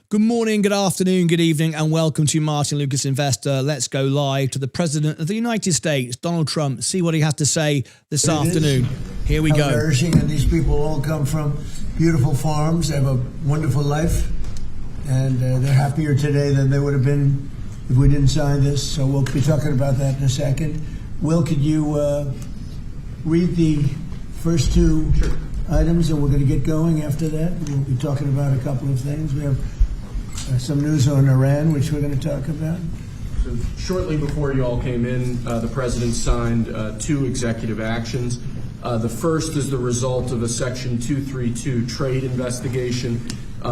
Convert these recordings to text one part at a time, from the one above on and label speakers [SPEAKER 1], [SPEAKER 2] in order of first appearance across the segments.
[SPEAKER 1] Good morning, good afternoon, good evening, and welcome to Martyn Lucas Investor. Let's go live to the President of the United States, Donald Trump, see what he has to say this afternoon. Here we go.
[SPEAKER 2] Nourishing, and these people all come from beautiful farms. They have a wonderful life, and they're happier today than they would have been if we didn't sign this. So we'll be talking about that in a second. Will, could you read the first two items, and we're going to get going after that? We'll be talking about a couple of things. We have some news on Iran, which we're going to talk about.
[SPEAKER 3] So shortly before you all came in, the president signed two executive actions. The first is the result of a Section 232 trade investigation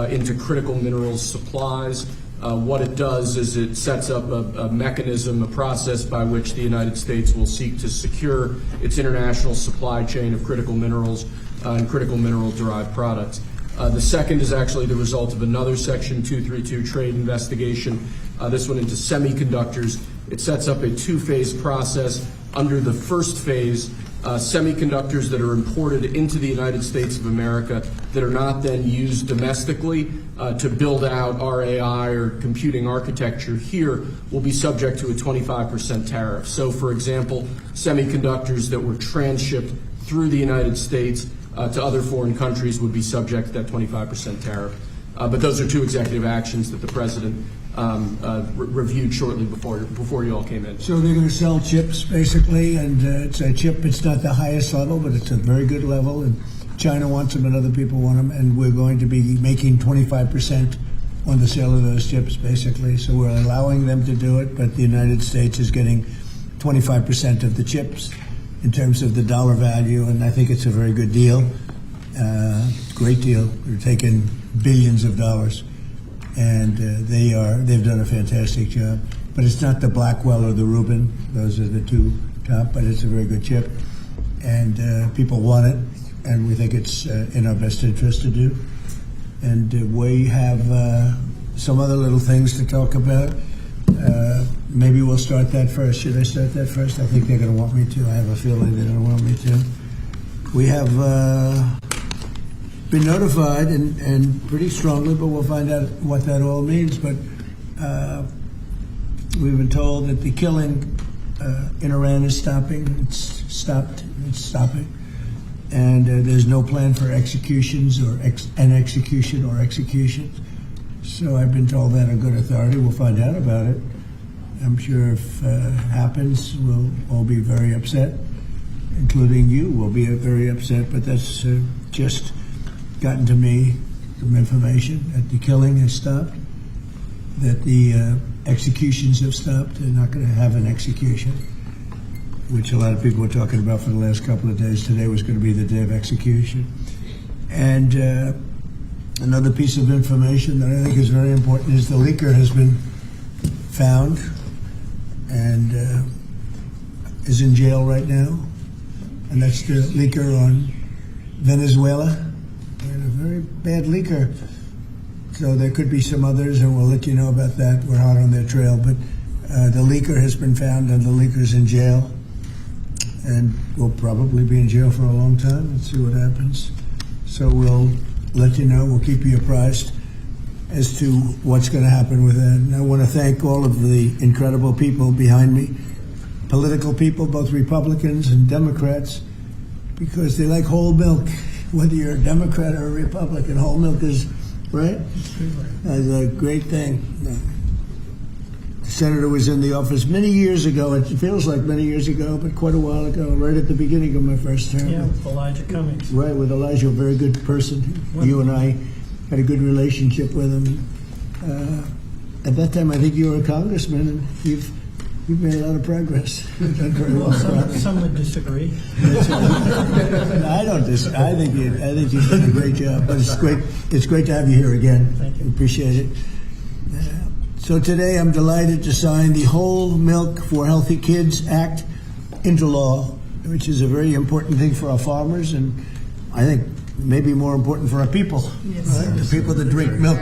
[SPEAKER 3] into critical minerals supplies. What it does is it sets up a mechanism, a process by which the United States will seek to secure its international supply chain of critical minerals and critical mineral-derived products. The second is actually the result of another Section 232 trade investigation, this one into semiconductors. It sets up a two-phase process. Under the first phase, semiconductors that are imported into the United States of America that are not then used domestically to build out our AI or computing architecture here will be subject to a 25% tariff. So, for example, semiconductors that were transshipped through the United States to other foreign countries would be subject to that 25% tariff. But those are two executive actions that the president reviewed shortly before you all came in.
[SPEAKER 2] So they're going to sell chips, basically, and it's a chip. It's not the highest level, but it's a very good level, and China wants them and other people want them, and we're going to be making 25% on the sale of those chips, basically. So we're allowing them to do it, but the United States is getting 25% of the chips in terms of the dollar value, and I think it's a very good deal, great deal. They're taking billions of dollars, and they've done a fantastic job. But it's not the Blackwell or the Rubin; those are the two top. But it's a very good chip, and people want it, and we think it's in our best interest to do. And we have some other little things to talk about. Maybe we'll start that first. Should I start that first? I think they're going to want me to. I have a feeling they're going to want me to. We have been notified, and pretty strongly, but we'll find out what that all means. But we've been told that the killing in Iran is stopping. It's stopped. It's stopping. And there's no plan for executions or executions. So I've been told that on good authority. We'll find out about it. I'm sure if it happens, we'll all be very upset, including you will be very upset, but that's just gotten to me, some information that the killing has stopped, that the executions have stopped. They're not going to have an execution, which a lot of people were talking about for the last couple of days. Today was going to be the day of execution. And another piece of information that I think is very important is the leaker has been found and is in jail right now. And that's the leaker on Venezuela. And a very bad leaker. So there could be some others, and we'll let you know about that. We're hot on their trail. But the leaker has been found, and the leaker's in jail. And will probably be in jail for a long time. Let's see what happens. So we'll let you know. We'll keep you apprised as to what's going to happen with that. And I want to thank all of the incredible people behind me, political people, both Republicans and Democrats, because they like whole milk. Whether you're a Democrat or a Republican, whole milk is, right? That's a great thing. The senator was in the office many years ago. It feels like many years ago, but quite a while ago, right at the beginning of my first term.
[SPEAKER 4] Yeah, with Elijah Cummings.
[SPEAKER 2] Right, with Elijah, a very good person. You and I had a good relationship with him. At that time, I think you were a congressman, and you've made a lot of progress. You've done very well.
[SPEAKER 4] Some would disagree.
[SPEAKER 2] I don't disagree. I think you've done a great job. But it's great. It's great to have you here again.
[SPEAKER 4] Thank you.
[SPEAKER 2] Appreciate it. So today, I'm delighted to sign the Whole Milk for Healthy Kids Act into law, which is a very important thing for our farmers, and I think maybe more important for our people, right? The people that drink milk.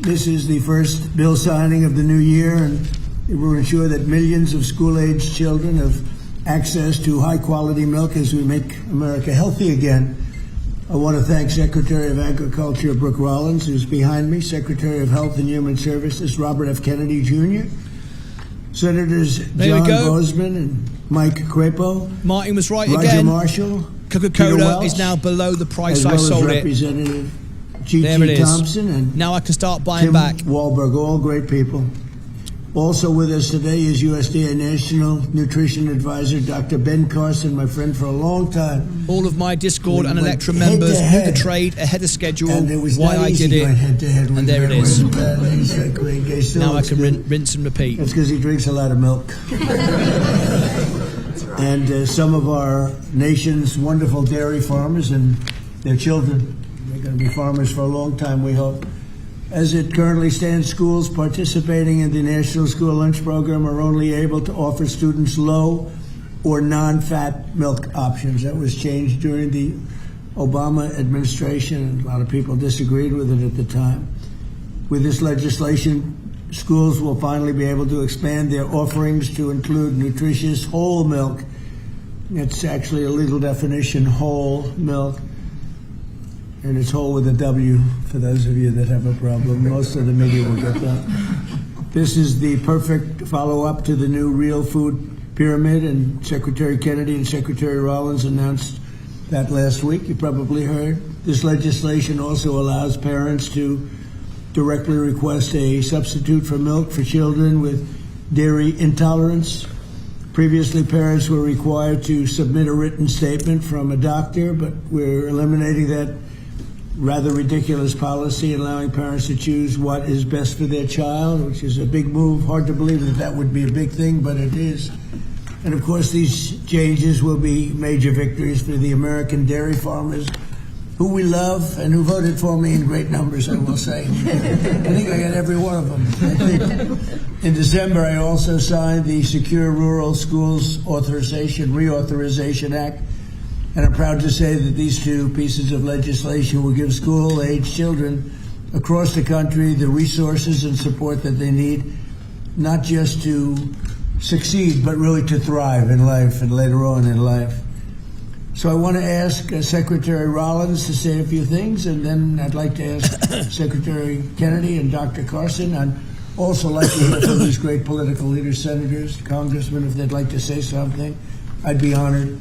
[SPEAKER 2] This is the first bill signing of the new year, and it will ensure that millions of school-aged children have access to high-quality milk as we make America healthy again. I want to thank Secretary of Agriculture Brooke Rollins, who's behind me, Secretary of Health and Human Services Robert F. Kennedy Jr., Senators John Boozman and Mike Crapo,
[SPEAKER 1] Martin was right
[SPEAKER 2] Roger
[SPEAKER 1] again.
[SPEAKER 2] Marshall,
[SPEAKER 1] Coca-Cola is now below the price I sold it.
[SPEAKER 2] Representative
[SPEAKER 1] There it
[SPEAKER 2] G.T.
[SPEAKER 1] is.
[SPEAKER 2] Thompson and
[SPEAKER 1] Now I can start buying
[SPEAKER 2] Tim
[SPEAKER 1] back.
[SPEAKER 2] Wahlberg, all great people. Also with us today is USDA National Nutrition Advisor Dr. Ben Carson, my friend for a long time.
[SPEAKER 1] All of my Discord
[SPEAKER 2] We
[SPEAKER 1] and
[SPEAKER 2] went
[SPEAKER 1] Electra members
[SPEAKER 2] head-to-head.
[SPEAKER 1] knew the trade ahead of schedule,
[SPEAKER 2] And it was
[SPEAKER 1] why
[SPEAKER 2] not
[SPEAKER 1] I
[SPEAKER 2] easy
[SPEAKER 1] did
[SPEAKER 2] going
[SPEAKER 1] it,
[SPEAKER 2] head-to-head with
[SPEAKER 1] and there it
[SPEAKER 2] him.
[SPEAKER 1] is.
[SPEAKER 2] Now
[SPEAKER 1] Now I can rinse and repeat.
[SPEAKER 2] That's because he drinks a lot of milk. And some of our nation's wonderful dairy farmers and their children, they're going to be farmers for a long time, we hope. As it currently stands, schools participating in the National School Lunch Program are only able to offer students low or non-fat milk options. That was changed during the Obama administration, and a lot of people disagreed with it at the time. With this legislation, schools will finally be able to expand their offerings to include nutritious whole milk. It's actually a legal definition, whole milk. And it's whole with a W for those of you that have a problem. Most of the media will get that. This is the perfect follow-up to the new real food pyramid, and Secretary Kennedy and Secretary Rollins announced that last week. You probably heard. This legislation also allows parents to directly request a substitute for milk for children with dairy intolerance. Previously, parents were required to submit a written statement from a doctor, but we're eliminating that rather ridiculous policy, allowing parents to choose what is best for their child, which is a big move. Hard to believe that that would be a big thing, but it is. And of course, these changes will be major victories for the American dairy farmers, who we love and who voted for me in great numbers, I will say. I think I got every one of them. In December, I also signed the Secure Rural Schools Reauthorization Act. And I'm proud to say that these two pieces of legislation will give school-age children across the country the resources and support that they need, not just to succeed, but really to thrive in life and later on in life. So I want to ask Secretary Rollins to say a few things, and then I'd like to ask Secretary Kennedy and Dr. Carson. I'd also like to hear from these great political leaders, senators, congressmen, if they'd like to say something. I'd be honored.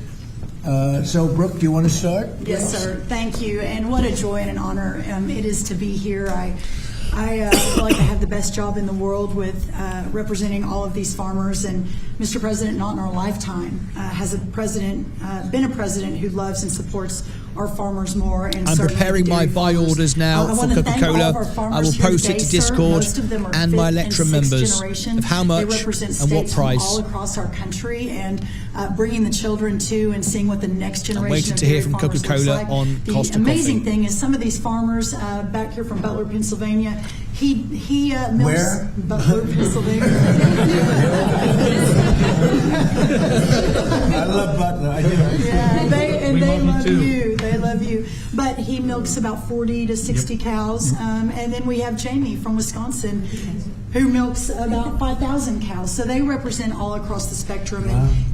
[SPEAKER 2] So, Brooke, do you want to start?
[SPEAKER 5] Yes, sir. Thank you. And what a joy and an honor it is to be here. I feel like I have the best job in the world with representing all of these farmers. And Mr. President, not in our lifetime, has been a president who loves and supports our farmers more. And
[SPEAKER 1] I'm preparing my buy orders now for Coca-Cola. I will post it to Discord and my Electra members of how much and what price.
[SPEAKER 5] All across our country, and bringing the children to and seeing what the next generation.
[SPEAKER 1] I'm waiting to hear from Coca-Cola on cost
[SPEAKER 5] The
[SPEAKER 1] of
[SPEAKER 5] amazing
[SPEAKER 1] coffee.
[SPEAKER 5] thing is some of these farmers back here from Butler, Pennsylvania. He milks
[SPEAKER 2] Where?
[SPEAKER 5] Butler, Pennsylvania.
[SPEAKER 2] I love Butler. I do.
[SPEAKER 5] Yeah, they love you. They love you. But he milks about 40 to 60 cows. And then we have Jamie from Wisconsin, who milks about 5,000 cows. So they represent all across the spectrum.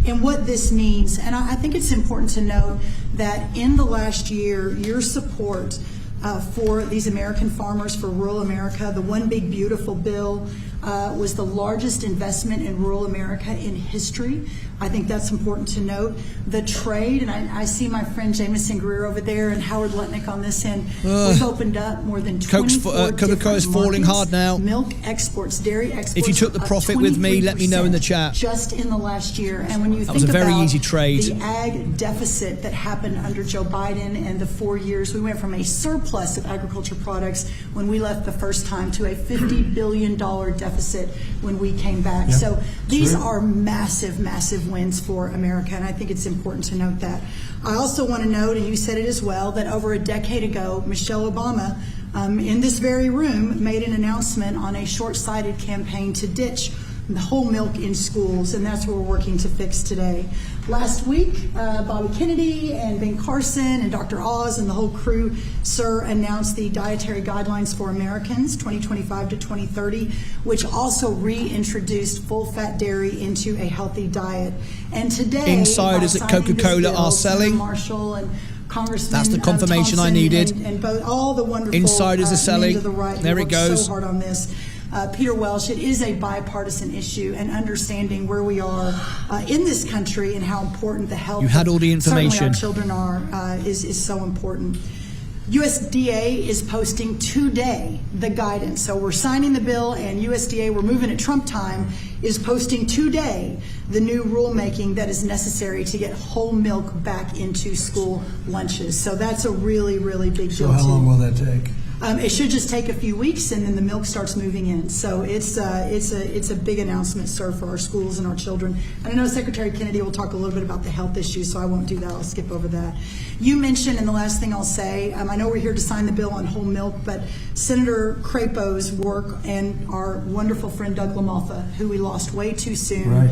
[SPEAKER 5] And what this means. And I think it's important to note that in the last year, your support for these American farmers, for rural America, the One Big Beautiful bill was the largest investment in rural America in history. I think that's important to note. The trade, and I see my friend Jameson Greer over there and Howard Lutnick on this end. We've opened up more than 24
[SPEAKER 1] Coca-Cola's falling hard now.
[SPEAKER 5] Milk exports, dairy exports.
[SPEAKER 1] If you took the profit with me, let me know in the chat.
[SPEAKER 5] Just in the last year. And when you
[SPEAKER 1] that
[SPEAKER 5] think
[SPEAKER 1] was a very
[SPEAKER 5] about
[SPEAKER 1] easy trade.
[SPEAKER 5] The ag deficit that happened under Joe Biden and the 4 years, we went from a surplus of agriculture products when we left the first time to a $50 billion deficit when we came back.
[SPEAKER 2] Yeah.
[SPEAKER 5] So these are massive, massive wins for America, and I think it's important to note that. I also want to note, and you said it as well, that over a decade ago, Michelle Obama, in this very room, made an announcement on a short-sighted campaign to ditch the whole milk in schools, and that's what we're working to fix today. Last week, Bobby Kennedy and Ben Carson and Dr. Oz and the whole crew, sir, announced the Dietary Guidelines for Americans 2025 to 2030, which also reintroduced full-fat dairy into a healthy diet. And today,
[SPEAKER 1] insiders at Coca-Cola are selling.
[SPEAKER 5] Marshall and Congressman.
[SPEAKER 1] That's the confirmation I
[SPEAKER 5] Thompson
[SPEAKER 1] needed.
[SPEAKER 5] And both, all the wonderful
[SPEAKER 1] Insiders are selling.
[SPEAKER 5] men to the right who
[SPEAKER 1] There it
[SPEAKER 5] worked
[SPEAKER 1] goes.
[SPEAKER 5] so hard on this. Peter Welsh, it is a bipartisan issue, and understanding where we are in this country and how important the health
[SPEAKER 1] You had all the
[SPEAKER 5] of certainly
[SPEAKER 1] information.
[SPEAKER 5] our children are is so important. USDA is posting today the guidance. So we're signing the bill, and USDA, we're moving at Trump time, is posting today the new rulemaking that is necessary to get whole milk back into school lunches. So that's a really, really big deal.
[SPEAKER 2] So how long will that take?
[SPEAKER 5] It should just take a few weeks, and then the milk starts moving in. So it's a big announcement, sir, for our schools and our children. And I know Secretary Kennedy will talk a little bit about the health issues, so I won't do that. I'll skip over that. You mentioned, and the last thing I'll say, I know we're here to sign the bill on whole milk, but Senator Crapo's work and our wonderful friend Doug LaMalfa, who we lost way too soon,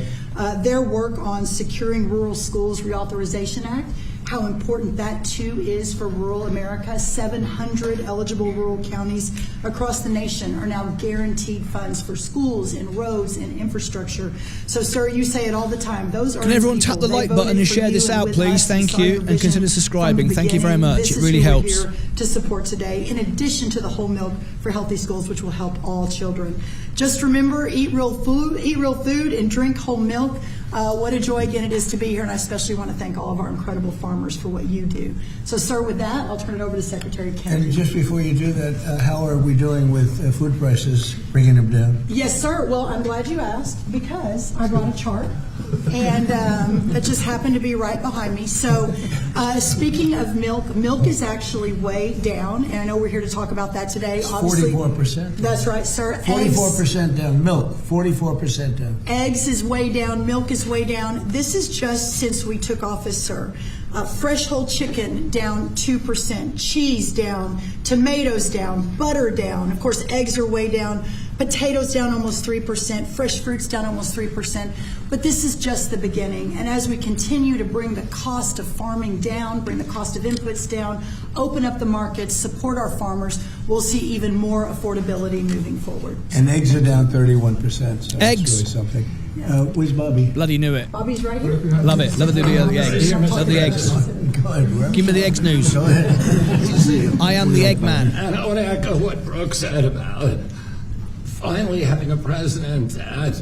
[SPEAKER 5] their work on securing rural schools reauthorization act, how important that too is for rural America. 700 eligible rural counties across the nation are now guaranteed funds for schools and roads and infrastructure. So, sir, you say it all the time. Those are
[SPEAKER 1] Can everyone tap the like button and share this out, please? Thank you. And consider subscribing. Thank you very much. It really helps.
[SPEAKER 5] To support today, in addition to the whole milk for healthy schools, which will help all children. Just remember, eat real food, and drink whole milk. What a joy again it is to be here, and I especially want to thank all of our incredible farmers for what you do. So, sir, with that, I'll turn it over to Secretary Kennedy.
[SPEAKER 2] And just before you do that, how are we doing with food prices, bringing them down?
[SPEAKER 5] Yes, sir. Well, I'm glad you asked, because I brought a chart, and that just happened to be right behind me. So, speaking of milk, milk is actually way down, and I know we're here to talk about that today. Obviously,
[SPEAKER 2] 44%.
[SPEAKER 5] That's right, sir.
[SPEAKER 2] 44% down. Milk, 44% down.
[SPEAKER 5] Eggs is way down. Milk is way down. This is just since we took office, sir. Fresh whole chicken down 2%, cheese down, tomatoes down, butter down. Of course, eggs are way down. Potatoes down almost 3%, fresh fruits down almost 3%. But this is just the beginning. And as we continue to bring the cost of farming down, bring the cost of inputs down, open up the markets, support our farmers, we'll see even more affordability moving forward.
[SPEAKER 2] And eggs are down 31%. So
[SPEAKER 1] Eggs.
[SPEAKER 2] That's really something. Where's Bobby?
[SPEAKER 1] Bloody knew it.
[SPEAKER 5] Bobby's right here.
[SPEAKER 1] Love it. Love the eggs. Love the eggs.
[SPEAKER 2] Go ahead, Rev.
[SPEAKER 1] Give me the eggs news.
[SPEAKER 2] Go ahead.
[SPEAKER 1] I am the egg man.
[SPEAKER 6] And I want to echo what Brooke said about finally having a president that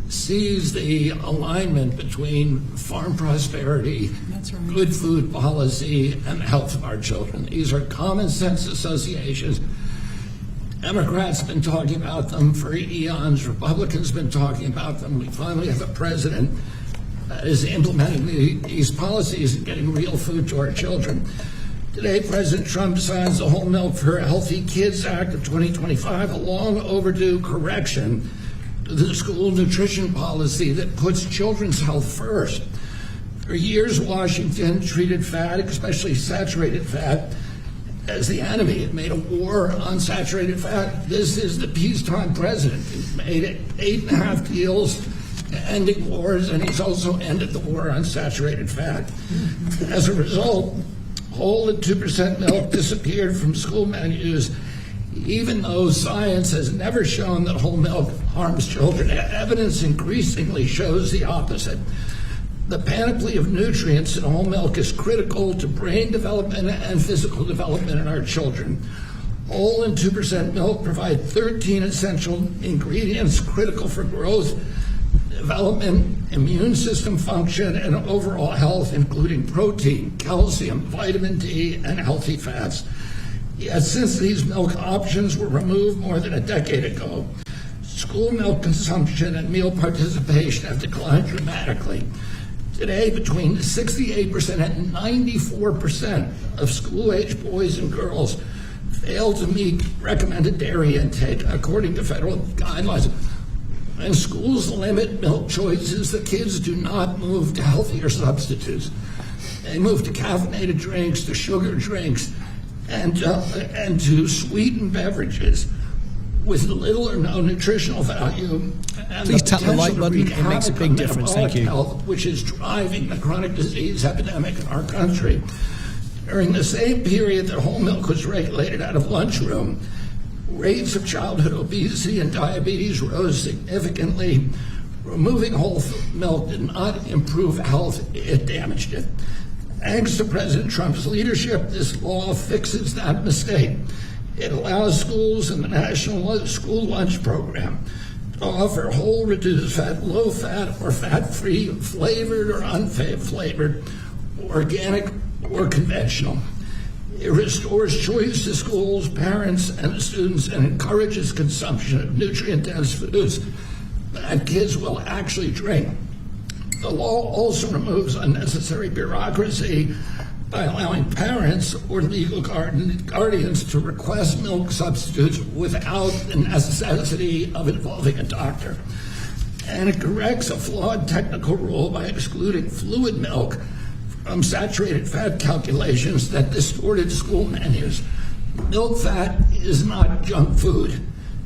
[SPEAKER 6] sees the alignment between farm prosperity,
[SPEAKER 5] That's right.
[SPEAKER 6] good food policy, and the health of our children. These are common sense associations. Democrats have been talking about them for eons. Republicans have been talking about them. We finally have a president that is implementing these policies and getting real food to our children. Today, President Trump signs the Whole Milk for Healthy Kids Act of 2025, a long overdue correction to the school nutrition policy that puts children's health first. For years, Washington treated fat, especially saturated fat, as the enemy. It made a war on saturated fat. This is the peacetime president. He's made 8.5 deals ending wars, and he's also ended the war on saturated fat. As a result, whole and 2% milk disappeared from school menus, even though science has never shown that whole milk harms children. Evidence increasingly shows the opposite. The panoply of nutrients in whole milk is critical to brain development and physical development in our children. Whole and 2% milk provide 13 essential ingredients critical for growth, development, immune system function, and overall health, including protein, calcium, vitamin D, and healthy fats. Yet since these milk options were removed more than a decade ago, school milk consumption and meal participation have declined dramatically. Today, between 68% and 94% of school-age boys and girls fail to meet recommended dairy intake, according to federal guidelines. When schools limit milk choices, the kids do not move to healthier substitutes. They move to caffeinated drinks, to sugar drinks, and to sweetened beverages with little or no nutritional value. And
[SPEAKER 1] Please tap the like
[SPEAKER 6] potential to
[SPEAKER 1] button.
[SPEAKER 6] wreak
[SPEAKER 1] It makes a
[SPEAKER 6] havoc
[SPEAKER 1] big
[SPEAKER 6] on
[SPEAKER 1] difference.
[SPEAKER 6] metabolic
[SPEAKER 1] Thank you.
[SPEAKER 6] health, which is driving the chronic disease epidemic in our country. During the same period that whole milk was regulated out of lunchroom, rates of childhood obesity and diabetes rose significantly. Removing whole milk did not improve health, it damaged it. Thanks to President Trump's leadership, this law fixes that mistake. It allows schools in the National School Lunch Program to offer whole, reduced fat, low fat, or fat-free, flavored or unflavored, organic or conventional. It restores choice to schools, parents, and students, and encourages consumption of nutrient-dense foods that kids will actually drink. The law also removes unnecessary bureaucracy by allowing parents or legal guardians to request milk substitutes without the necessity of involving a doctor. And it corrects a flawed technical rule by excluding fluid milk from saturated fat calculations that distorted school menus. Milk fat is not junk food.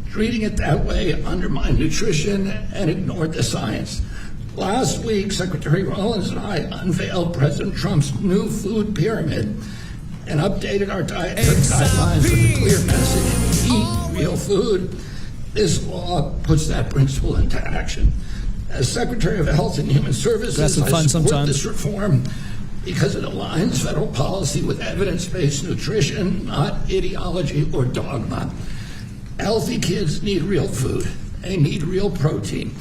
[SPEAKER 6] Treating it that way undermined nutrition and ignored the science. Last week, Secretary Rollins and I unveiled President Trump's new food pyramid and updated our diet guidelines with a clear message: eat real food. This law puts that principle into action. As Secretary of Health and Human Services, I support this reform because it aligns federal policy with evidence-based nutrition, not ideology or dogma. Healthy kids need real food. They need real protein.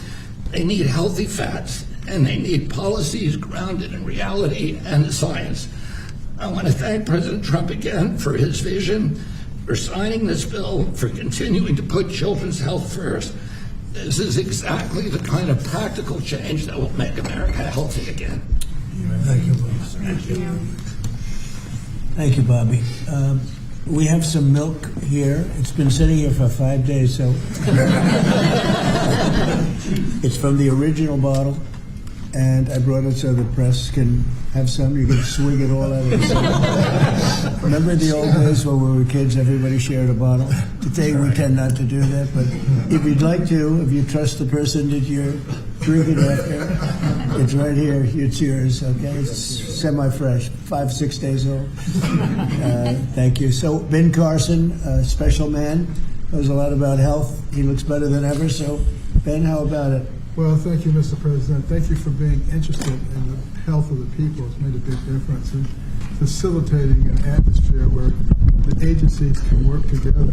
[SPEAKER 6] They need healthy fats, and they need policies grounded in reality and science. I want to thank President Trump again for his vision, for signing this bill, for continuing to put children's health first. This is exactly the kind of practical change that will make America healthy again.
[SPEAKER 2] Thank you, Bob. Thank you, Bobby. We have some milk here. It's been sitting here for 5 days, so it's from the original bottle, and I brought it so the press can have some. You can swig it all out of the same. Remember in the old days when we were kids, everybody shared a bottle? Today we tend not to do that, but if you'd like to, if you trust the person that you're drinking after, it's right here. It's yours, okay? It's semi-fresh, 5-6 days old. Thank you. So Ben Carson, special man, knows a lot about health. He looks better than ever. So Ben, how about it?
[SPEAKER 7] Well, thank you, Mr. President. Thank you for being interested in the health of the people. It's made a big difference in facilitating an atmosphere where the agencies can work together.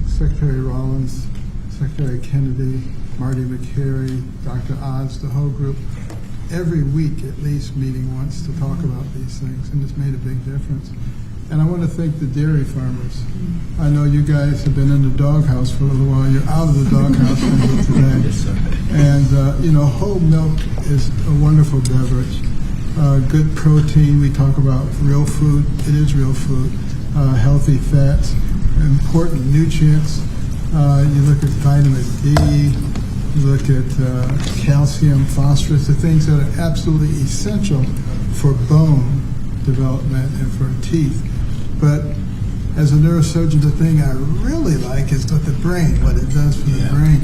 [SPEAKER 7] Secretary Rollins, Secretary Kennedy, Marty McCary, Dr. Oz, the whole group, every week at least meeting once to talk about these things, and it's made a big difference. And I want to thank the dairy farmers. I know you guys have been in the doghouse for a little while. You're out of the doghouse today.
[SPEAKER 6] Yes, sir.
[SPEAKER 7] And, whole milk is a wonderful beverage. Good protein. We talk about real food. It is real food. Healthy fats, important nutrients. You look at vitamin D, you look at calcium, phosphorus, the things that are absolutely essential for bone development and for teeth. But as a neurosurgeon, the thing I really like is what the brain, what it does for the brain.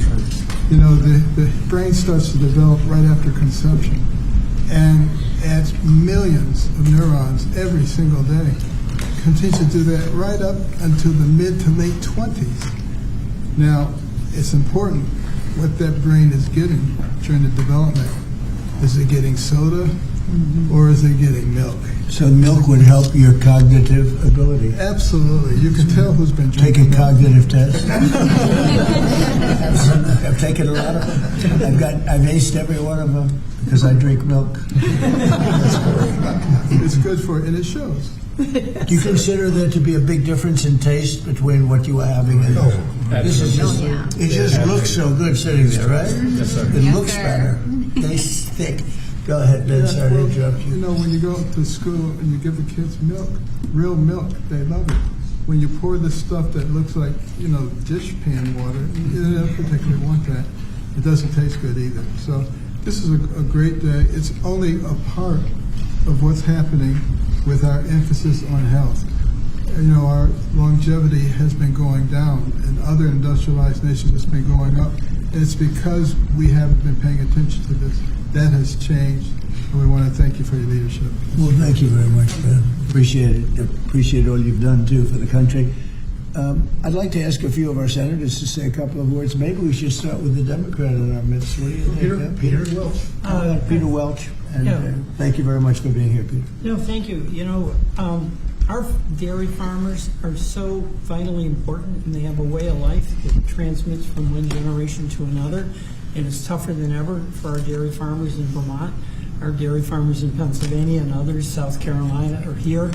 [SPEAKER 7] The brain starts to develop right after conception and adds millions of neurons every single day. Continues to do that right up until the mid to late 20s. Now, it's important what that brain is getting during the development. Is it getting soda or is it getting milk?
[SPEAKER 2] So milk would help your cognitive ability.
[SPEAKER 7] Absolutely. You can tell who's been
[SPEAKER 2] Take
[SPEAKER 7] drinking
[SPEAKER 2] a cognitive test. I've taken a lot of them. I've aced every one of them because I drink milk.
[SPEAKER 7] It's good for it, and it shows.
[SPEAKER 2] Do you consider there to be a big difference in taste between what you are having and this is just, it just looks so good sitting there, right?
[SPEAKER 6] Yes, sir.
[SPEAKER 2] It looks better. Tastes thick. Go ahead, Ben. Sorry to interrupt you.
[SPEAKER 7] When you go to school and you give the kids milk, real milk, they love it. When you pour this stuff that looks like, dish pan water, they don't particularly want that. It doesn't taste good either. So this is a great day. It's only a part of what's happening with our emphasis on health. Our longevity has been going down. In other industrialized nations, it's been going up. And it's because we haven't been paying attention to this. That has changed, and we want to thank you for your leadership.
[SPEAKER 2] Well, thank you very much, Ben. Appreciate it. Appreciate all you've done, too, for the country. I'd like to ask a few of our senators to say a couple of words. Maybe we should start with the Democrat in our midst. What do you think? Peter Welch. Peter Welch. And thank you very much for being here, Peter.
[SPEAKER 4] No, thank you. You know, our dairy farmers are so vitally important, and they have a way of life that transmits from one generation to another, and it's tougher than ever for our dairy farmers in Vermont, our dairy farmers in Pennsylvania and others, South Carolina, are here.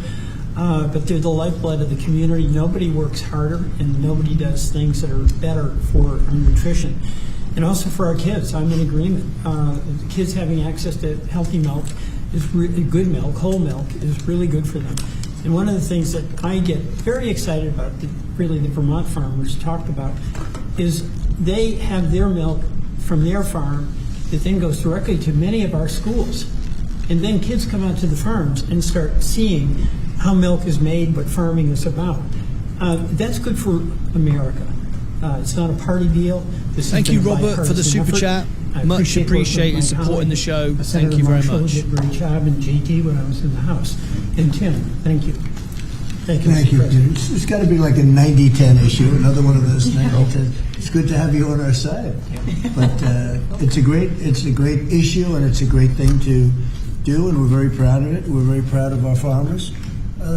[SPEAKER 4] But they're the lifeblood of the community. Nobody works harder, and nobody does things that are better for our nutrition. And also for our kids, I'm in agreement. The kids having access to healthy milk is really good milk, whole milk, is really good for them. And one of the things that I get very excited about, that really the Vermont farmers talked about, is they have their milk from their farm that then goes directly to many of our schools. And then kids come out to the farms and start seeing how milk is made, what farming is about. That's good for America. It's not a party deal.
[SPEAKER 1] Thank you, Robert, for the super chat. Much appreciated supporting the show. Thank you very much.
[SPEAKER 4] Did a great job, and JT when I was in the House. And Tim, thank you. Thank you,
[SPEAKER 2] Thank
[SPEAKER 4] Mr.
[SPEAKER 2] you,
[SPEAKER 4] President.
[SPEAKER 2] Peter. It's got to be like a 90-10 issue, another one of those 90-10. It's good to have you on our side. But it's a great issue, and it's a great thing to do, and we're very proud of it. We're very proud of our farmers.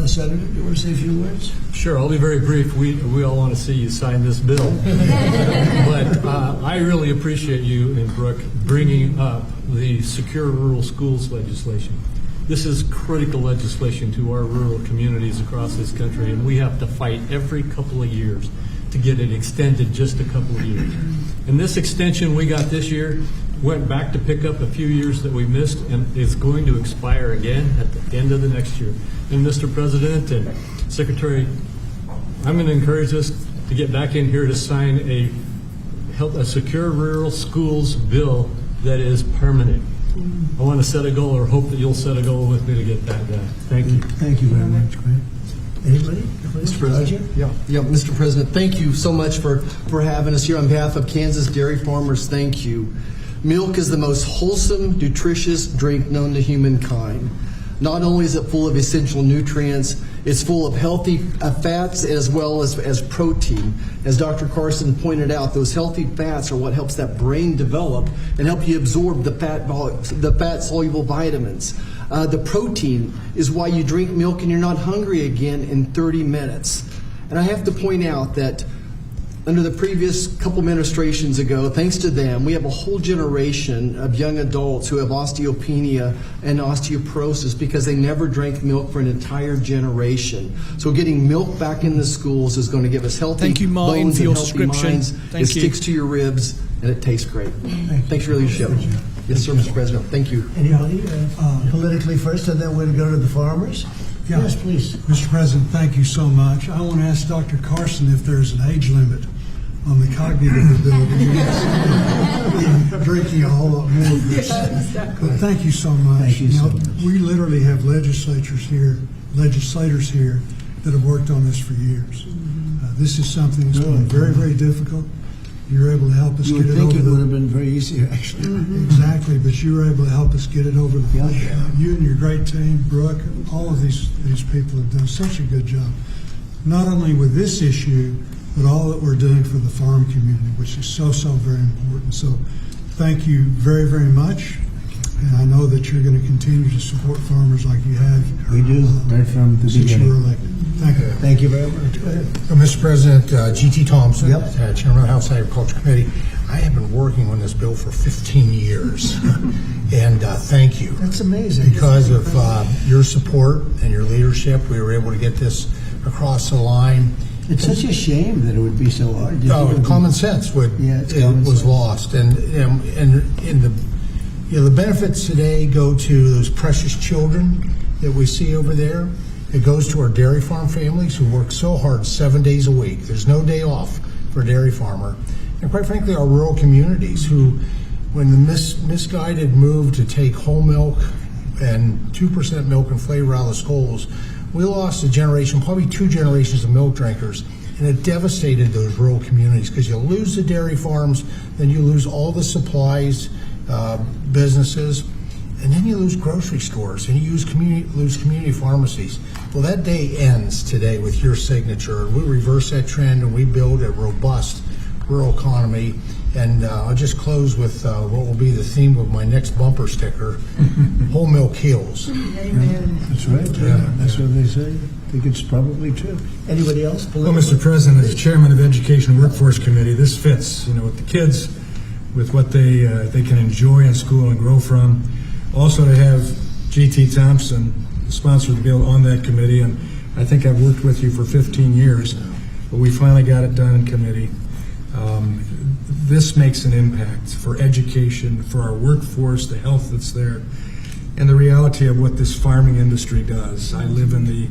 [SPEAKER 2] Senator, do you want to say a few words?
[SPEAKER 8] Sure, I'll be very brief. We all want to see you sign this bill. But I really appreciate you and Brooke bringing up the Secure Rural Schools legislation. This is critical legislation to our rural communities across this country, and we have to fight every couple of years to get it extended just a couple of years. And this extension we got this year went back to pick up a few years that we missed, and is going to expire again at the end of the next year. And Mr. President and Secretary, I'm going to encourage us to get back in here to sign a Secure Rural Schools bill that is permanent. I want to set a goal, or hope that you'll set a goal with me to get that done. Thank you.
[SPEAKER 2] Thank you very much, Grant. Anybody?
[SPEAKER 9] Mr. President. Yeah, Mr. President, thank you so much for having us here. On behalf of Kansas dairy farmers, thank you. Milk is the most wholesome, nutritious drink known to humankind. Not only is it full of essential nutrients, it's full of healthy fats as well as protein. As Dr. Carson pointed out, those healthy fats are what helps that brain develop and help you absorb the fat-soluble vitamins. The protein is why you drink milk and you're not hungry again in 30 minutes. And I have to point out that under the previous couple administrations ago, thanks to them, we have a whole generation of young adults who have osteopenia and osteoporosis because they never drank milk for an entire generation. So getting milk back in the schools is going to give us healthy
[SPEAKER 1] Thank you, Martyn,
[SPEAKER 9] bones
[SPEAKER 1] for your
[SPEAKER 9] and healthy
[SPEAKER 1] description.
[SPEAKER 9] minds.
[SPEAKER 1] Thank
[SPEAKER 9] it
[SPEAKER 1] you.
[SPEAKER 9] sticks to your ribs, and it tastes great. Thanks for your leadership. Yes, sir, Mr. President. Thank you.
[SPEAKER 2] Anybody? Politically first, and then we'll go to the farmers.
[SPEAKER 10] Yeah.
[SPEAKER 2] Yes, please.
[SPEAKER 10] Mr. President, thank you so much. I want to ask Dr. Carson if there's an age limit on the cognitive ability. Yes. Drinking a whole lot more of this. But thank you so much.
[SPEAKER 2] Thank you so much.
[SPEAKER 10] We literally have legislators here that have worked on this for years. This is something that's been very, very difficult. You're able to help us
[SPEAKER 2] You
[SPEAKER 10] get
[SPEAKER 2] would
[SPEAKER 10] it
[SPEAKER 2] think
[SPEAKER 10] over
[SPEAKER 2] it
[SPEAKER 10] the...
[SPEAKER 2] would have been very easy, actually.
[SPEAKER 10] Exactly, but you were able to help us get it over the finish
[SPEAKER 2] Yeah.
[SPEAKER 10] line. You and your great team, Brooke, all of these people have done such a good job, not only with this issue, but all that we're doing for the farm community, which is so, so very important. So thank you very, very much. And I know that you're going to continue to support farmers like you have.
[SPEAKER 2] We do, right from the
[SPEAKER 10] Since you were
[SPEAKER 2] beginning.
[SPEAKER 10] elected. Thank you.
[SPEAKER 2] Thank you very much. Go ahead.
[SPEAKER 11] Mr. President, G.T. Thompson,
[SPEAKER 2] Yep.
[SPEAKER 11] Chairman of the House Agriculture Committee. I have been working on this bill for 15 years, and thank you.
[SPEAKER 2] That's amazing.
[SPEAKER 11] Because of your support and your leadership, we were able to get this across the line.
[SPEAKER 2] It's such a shame that it would be so hard.
[SPEAKER 11] Common sense
[SPEAKER 2] it's common
[SPEAKER 11] was
[SPEAKER 2] sense.
[SPEAKER 11] lost, and in the benefits today go to those precious children that we see over there. It goes to our dairy farm families who work so hard 7 days a week. There's no day off for a dairy farmer. And quite frankly, our rural communities who, when the misguided move to take whole milk and 2% milk and flavor out of the schools, we lost a generation, probably 2 generations of milk drinkers, and it devastated those rural communities because you lose the dairy farms, then you lose all the supplies, businesses, And then you lose grocery stores, and you lose community pharmacies. Well, that day ends today with your signature. We reverse that trend, and we build a robust rural economy. And I'll just close with what will be the theme of my next bumper sticker: whole milk heals.
[SPEAKER 2] That's right. Yeah, that's what they say. I think it's probably true. Anybody else?
[SPEAKER 12] Well, Mr. President, as chairman of Education and Workforce Committee, this fits, with the kids, with what they can enjoy in school and grow from. Also to have G.T. Thompson, the sponsor of the bill, on that committee, and I think I've worked with you for 15 years, but we finally got it done in committee. This makes an impact for education, for our workforce, the health that's there, and the reality of what this farming industry does. I live in the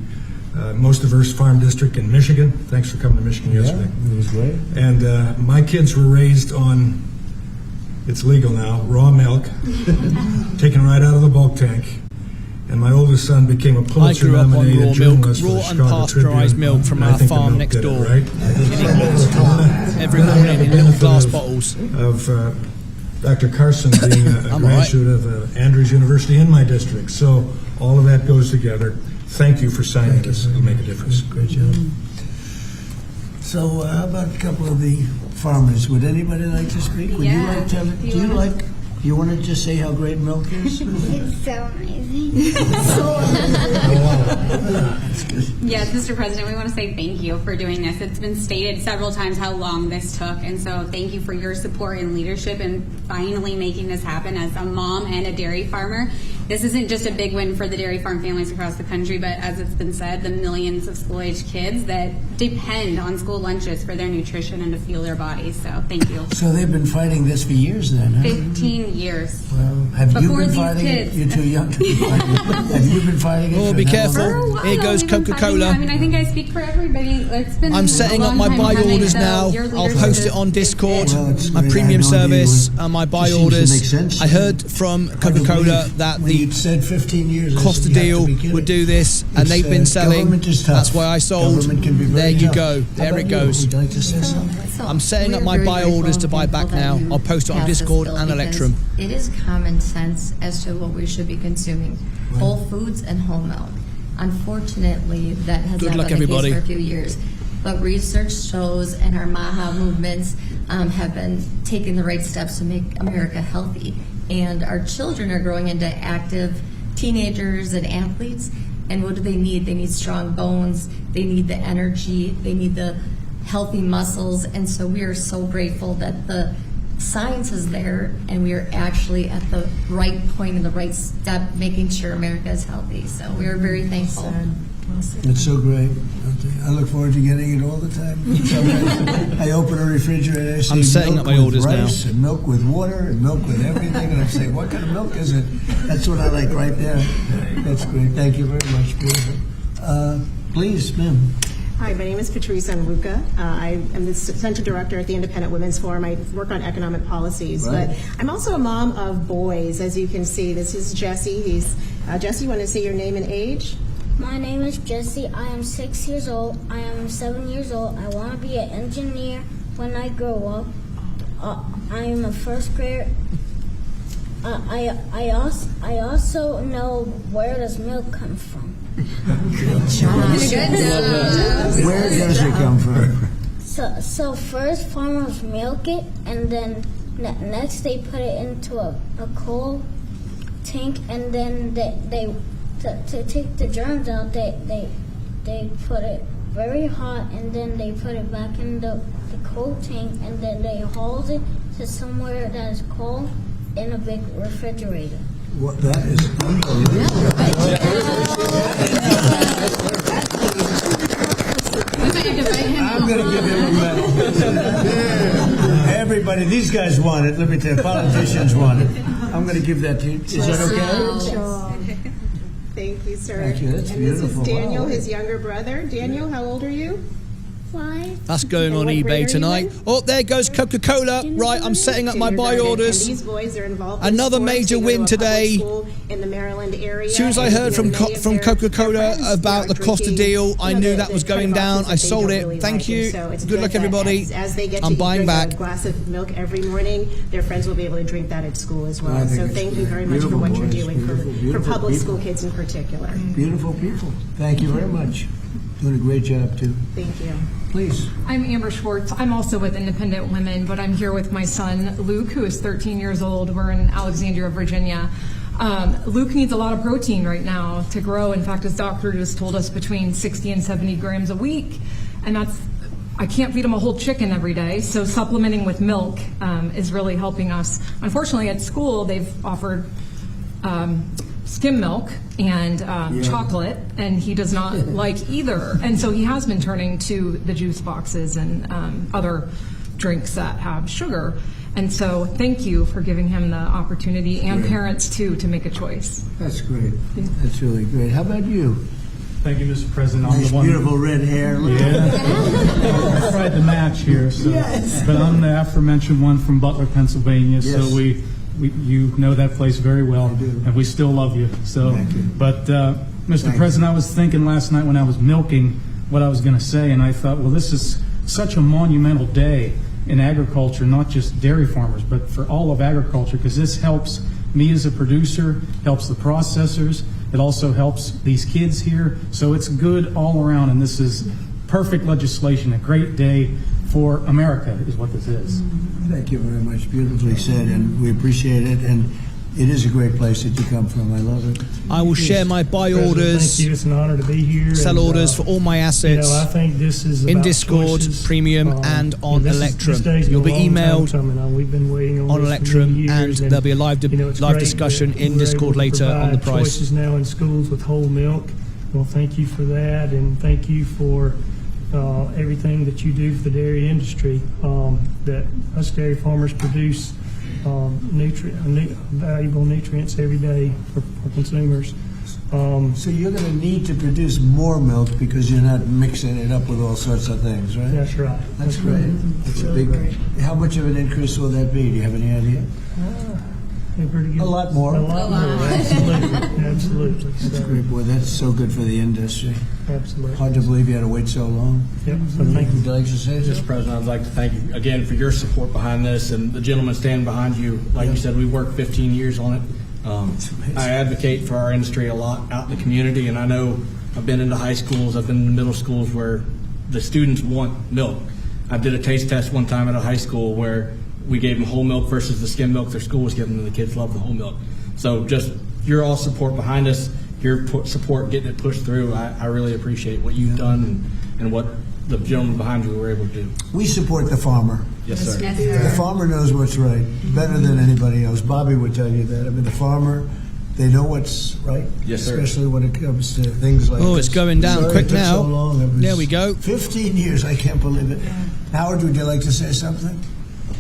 [SPEAKER 12] most diverse farm district in Michigan. Thanks for coming to Michigan yesterday.
[SPEAKER 2] It was great.
[SPEAKER 12] And my kids were raised on, it's legal now, raw milk, taken right out of the bulk tank. And my oldest son became a Pulitzer-nominated journalist for the Chicago
[SPEAKER 1] unpasteurized
[SPEAKER 12] Tribune.
[SPEAKER 1] milk from
[SPEAKER 12] And I
[SPEAKER 1] our
[SPEAKER 12] think the
[SPEAKER 1] farm
[SPEAKER 12] milk
[SPEAKER 1] next
[SPEAKER 12] did it,
[SPEAKER 1] door.
[SPEAKER 12] right?
[SPEAKER 1] Every morning in little glass bottles.
[SPEAKER 12] Of Dr. Carson being a graduate of Andrews University in my district. So all of that goes together. Thank you for signing this. It'll make a difference.
[SPEAKER 2] Great job. So how about a couple of the farmers? Would anybody like to speak? Would you like to? You want to just say how great milk is?
[SPEAKER 13] It's so amazing. Yes, Mr. President, we want to say thank you for doing this. It's been stated several times how long this took, and so thank you for your support and leadership in finally making this happen. As a mom and a dairy farmer, this isn't just a big win for the dairy farm families across the country, but as it's been said, the millions of school-age kids that depend on school lunches for their nutrition and to fuel their bodies. So thank you.
[SPEAKER 2] So they've been fighting this for years then, huh?
[SPEAKER 13] 15 years.
[SPEAKER 2] Well, have you
[SPEAKER 13] Before
[SPEAKER 2] been
[SPEAKER 13] these
[SPEAKER 2] fighting
[SPEAKER 13] kids.
[SPEAKER 2] it? You're too young to be fighting it. Have you been fighting it?
[SPEAKER 1] Oh,
[SPEAKER 2] for
[SPEAKER 1] be
[SPEAKER 2] how
[SPEAKER 1] careful.
[SPEAKER 2] long?
[SPEAKER 13] Well,
[SPEAKER 1] Here goes
[SPEAKER 13] we've been fighting
[SPEAKER 1] Coca-Cola.
[SPEAKER 13] it. I mean, I think I speak for everybody. It's been
[SPEAKER 1] I'm
[SPEAKER 13] a
[SPEAKER 1] setting up
[SPEAKER 13] long
[SPEAKER 1] my
[SPEAKER 13] time
[SPEAKER 1] buy
[SPEAKER 13] coming,
[SPEAKER 1] orders
[SPEAKER 13] so
[SPEAKER 1] now.
[SPEAKER 13] your
[SPEAKER 1] I'll
[SPEAKER 13] leadership
[SPEAKER 1] post it
[SPEAKER 13] is
[SPEAKER 1] on Discord.
[SPEAKER 2] Well, it's
[SPEAKER 1] My
[SPEAKER 2] great. I
[SPEAKER 1] premium
[SPEAKER 2] had no idea
[SPEAKER 1] service
[SPEAKER 2] when-
[SPEAKER 1] and my buy
[SPEAKER 2] It seems to
[SPEAKER 1] orders.
[SPEAKER 2] make sense.
[SPEAKER 1] I heard from Coca-Cola that
[SPEAKER 2] when
[SPEAKER 1] the
[SPEAKER 2] you said 15 years, I
[SPEAKER 1] Costa
[SPEAKER 2] said, you have
[SPEAKER 1] deal
[SPEAKER 2] to be kidding.
[SPEAKER 1] would do this, and
[SPEAKER 2] It's,
[SPEAKER 1] they've been selling.
[SPEAKER 2] Government is tough.
[SPEAKER 1] That's why I sold.
[SPEAKER 2] Government can be very
[SPEAKER 1] There you
[SPEAKER 2] tough.
[SPEAKER 1] go.
[SPEAKER 2] How
[SPEAKER 1] There
[SPEAKER 2] about
[SPEAKER 1] it
[SPEAKER 2] you?
[SPEAKER 1] goes.
[SPEAKER 2] Would you like to say something?
[SPEAKER 1] I'm setting up my buy orders to buy back now. I'll post it on Discord and Electrum.
[SPEAKER 14] It is common sense as to what we should be consuming. Whole foods and whole milk. Unfortunately, that has
[SPEAKER 1] Good
[SPEAKER 14] not
[SPEAKER 1] luck,
[SPEAKER 14] been the
[SPEAKER 1] everybody.
[SPEAKER 14] case for a few years. But research shows, and our MAHA movements have been taking the right steps to make America healthy. And our children are growing into active teenagers and athletes. And what do they need? They need strong bones. They need the energy. They need the healthy muscles. And so we are so grateful that the science is there, and we are actually at the right point in the right step, making sure America is healthy. So we are very thankful.
[SPEAKER 2] It's so great. I look forward to getting it all the time. Sometimes I open a refrigerator, I see
[SPEAKER 1] I'm setting
[SPEAKER 2] milk
[SPEAKER 1] up my
[SPEAKER 2] with
[SPEAKER 1] orders now.
[SPEAKER 2] rice and milk with water and milk with everything, and I say, what kind of milk is it? That's what I like right there. That's great. Thank you very much, beautiful. Please, ma'am.
[SPEAKER 15] Hi, my name is Patrice Luca. I am the Center Director at the Independent Women's Forum. I work on economic policies,
[SPEAKER 2] Right.
[SPEAKER 15] but I'm also a mom of boys, as you can see. This is Jesse. Jesse, you want to say your name and age?
[SPEAKER 13] My name is Jesse. I am 6 years old. I am 7 years old. I want to be an engineer when I grow up. I am a first grader. I also know where does milk come from.
[SPEAKER 2] Where does it come from?
[SPEAKER 13] So first farmers milk it, and then next they put it into a coal tank, and then they to take the germs out, they put it very hot, and then they put it back in the coal tank, and then they haul it to somewhere that is cold in a big refrigerator.
[SPEAKER 2] What, that is unbelievable. I'm going to give him a medal. Everybody, these guys want it. Let me tell you, politicians want it. I'm going to give that to you. Is that okay?
[SPEAKER 15] Thank you, sir.
[SPEAKER 2] Thank you. That's
[SPEAKER 15] and
[SPEAKER 2] beautiful.
[SPEAKER 15] This is Daniel,
[SPEAKER 2] Wow.
[SPEAKER 15] his younger brother. Daniel, how old are you?
[SPEAKER 1] That's going on eBay tonight. Oh, there goes Coca-Cola. Right, I'm setting up my buy orders.
[SPEAKER 15] These boys are involved
[SPEAKER 1] Another major win today.
[SPEAKER 15] In the Maryland area.
[SPEAKER 1] As soon as I heard from Coca-Cola about the Costa deal, I knew that was going down. I sold it. Thank you. Good luck, everybody.
[SPEAKER 15] As they get
[SPEAKER 1] I'm
[SPEAKER 15] to
[SPEAKER 1] buying
[SPEAKER 15] drink
[SPEAKER 1] back.
[SPEAKER 15] a glass of milk every morning, their friends will be able to drink that at school as well. So thank you very much for what you're doing for public school kids in particular.
[SPEAKER 2] Beautiful people. Thank you very much. Doing a great job, too.
[SPEAKER 15] Thank you.
[SPEAKER 2] Please.
[SPEAKER 16] I'm Amber Schwartz. I'm also with Independent Women, but I'm here with my son, Luke, who is 13 years old. We're in Alexandria, Virginia. Luke needs a lot of protein right now to grow. In fact, his doctor just told us between 60 and 70 grams a week. And I can't feed him a whole chicken every day, so supplementing with milk is really helping us. Unfortunately, at school, they've offered skim milk and chocolate, and he does not like either. And so he has been turning to the juice boxes and other drinks that have sugar. And so thank you for giving him the opportunity, and parents too, to make a choice.
[SPEAKER 2] That's great. That's really great. How about you?
[SPEAKER 17] Thank you, Mr. President.
[SPEAKER 2] Nice, beautiful red hair.
[SPEAKER 17] Yeah. I tried to match here, so.
[SPEAKER 2] Yes.
[SPEAKER 17] But I'm the aforementioned one from Butler, Pennsylvania,
[SPEAKER 2] Yes.
[SPEAKER 17] so you know that place very well, and we still love you. So,
[SPEAKER 2] Thank you.
[SPEAKER 17] But Mr. President, I was thinking last night when I was milking what I was going to say, and I thought, well, this is such a monumental day in agriculture, not just dairy farmers, but for all of agriculture, because this helps me as a producer, helps the processors, it also helps these kids here. So it's good all around, and this is perfect legislation, a great day for America is what this is.
[SPEAKER 2] Thank you very much. Beautifully said, and we appreciate it. And it is a great place that you come from. I love it.
[SPEAKER 1] I will share my buy orders.
[SPEAKER 17] Thank you. It's an honor to be here.
[SPEAKER 1] Sell orders for all my assets
[SPEAKER 17] I think this is
[SPEAKER 1] in
[SPEAKER 17] about
[SPEAKER 1] Discord,
[SPEAKER 17] choices.
[SPEAKER 1] Premium, and on
[SPEAKER 17] this
[SPEAKER 1] Electrum.
[SPEAKER 17] day's
[SPEAKER 1] You'll be
[SPEAKER 17] been a long
[SPEAKER 1] emailed
[SPEAKER 17] time coming. We've been waiting on
[SPEAKER 1] on
[SPEAKER 17] this for
[SPEAKER 1] Electrum,
[SPEAKER 17] many
[SPEAKER 1] and
[SPEAKER 17] years,
[SPEAKER 1] there'll be a live
[SPEAKER 17] it's
[SPEAKER 1] live
[SPEAKER 17] great
[SPEAKER 1] discussion
[SPEAKER 17] that
[SPEAKER 1] in
[SPEAKER 17] we're
[SPEAKER 1] Discord
[SPEAKER 17] able to
[SPEAKER 1] later on the
[SPEAKER 17] provide
[SPEAKER 1] price.
[SPEAKER 17] choices now in schools with whole milk. Well, thank you for that, and thank you for everything that you do for the dairy industry. That us dairy farmers produce valuable nutrients every day for consumers.
[SPEAKER 2] So you're going to need to produce more milk because you're not mixing it up with all sorts of things, right?
[SPEAKER 17] That's right.
[SPEAKER 2] That's great. That's a big. How much of an increase will that be? Do you have any idea? A lot more.
[SPEAKER 17] A lot more. Absolutely. Absolutely.
[SPEAKER 2] That's great, boy. That's so good for the industry.
[SPEAKER 17] Absolutely.
[SPEAKER 2] Hard to believe you had to wait so long.
[SPEAKER 17] Yep. So thank you.
[SPEAKER 2] Would you like to say
[SPEAKER 18] Mr.
[SPEAKER 2] something?
[SPEAKER 18] President, I'd like to thank you again for your support behind this, and the gentleman standing behind you. Like you said, we worked 15 years on it. I advocate for our industry a lot out in the community, and I know I've been into high schools, I've been in middle schools where the students want milk. I did a taste test one time at a high school where we gave them whole milk versus the skim milk their school was giving them. The kids love the whole milk. So just your all support behind us, your support getting it pushed through, I really appreciate what you've done and what the gentleman behind you were able to do.
[SPEAKER 2] We support the farmer.
[SPEAKER 18] Yes, sir.
[SPEAKER 2] The farmer knows what's right better than anybody else. Bobby would tell you that. I mean, the farmer, they know what's right.
[SPEAKER 18] Yes, sir.
[SPEAKER 2] Especially when it comes to things like
[SPEAKER 1] Oh,
[SPEAKER 2] this.
[SPEAKER 1] it's going down
[SPEAKER 2] Sorry
[SPEAKER 1] quick
[SPEAKER 2] it took
[SPEAKER 1] now.
[SPEAKER 2] So long. It was
[SPEAKER 1] There we go.
[SPEAKER 2] 15 years. I can't believe it. Howard, would you like to say something?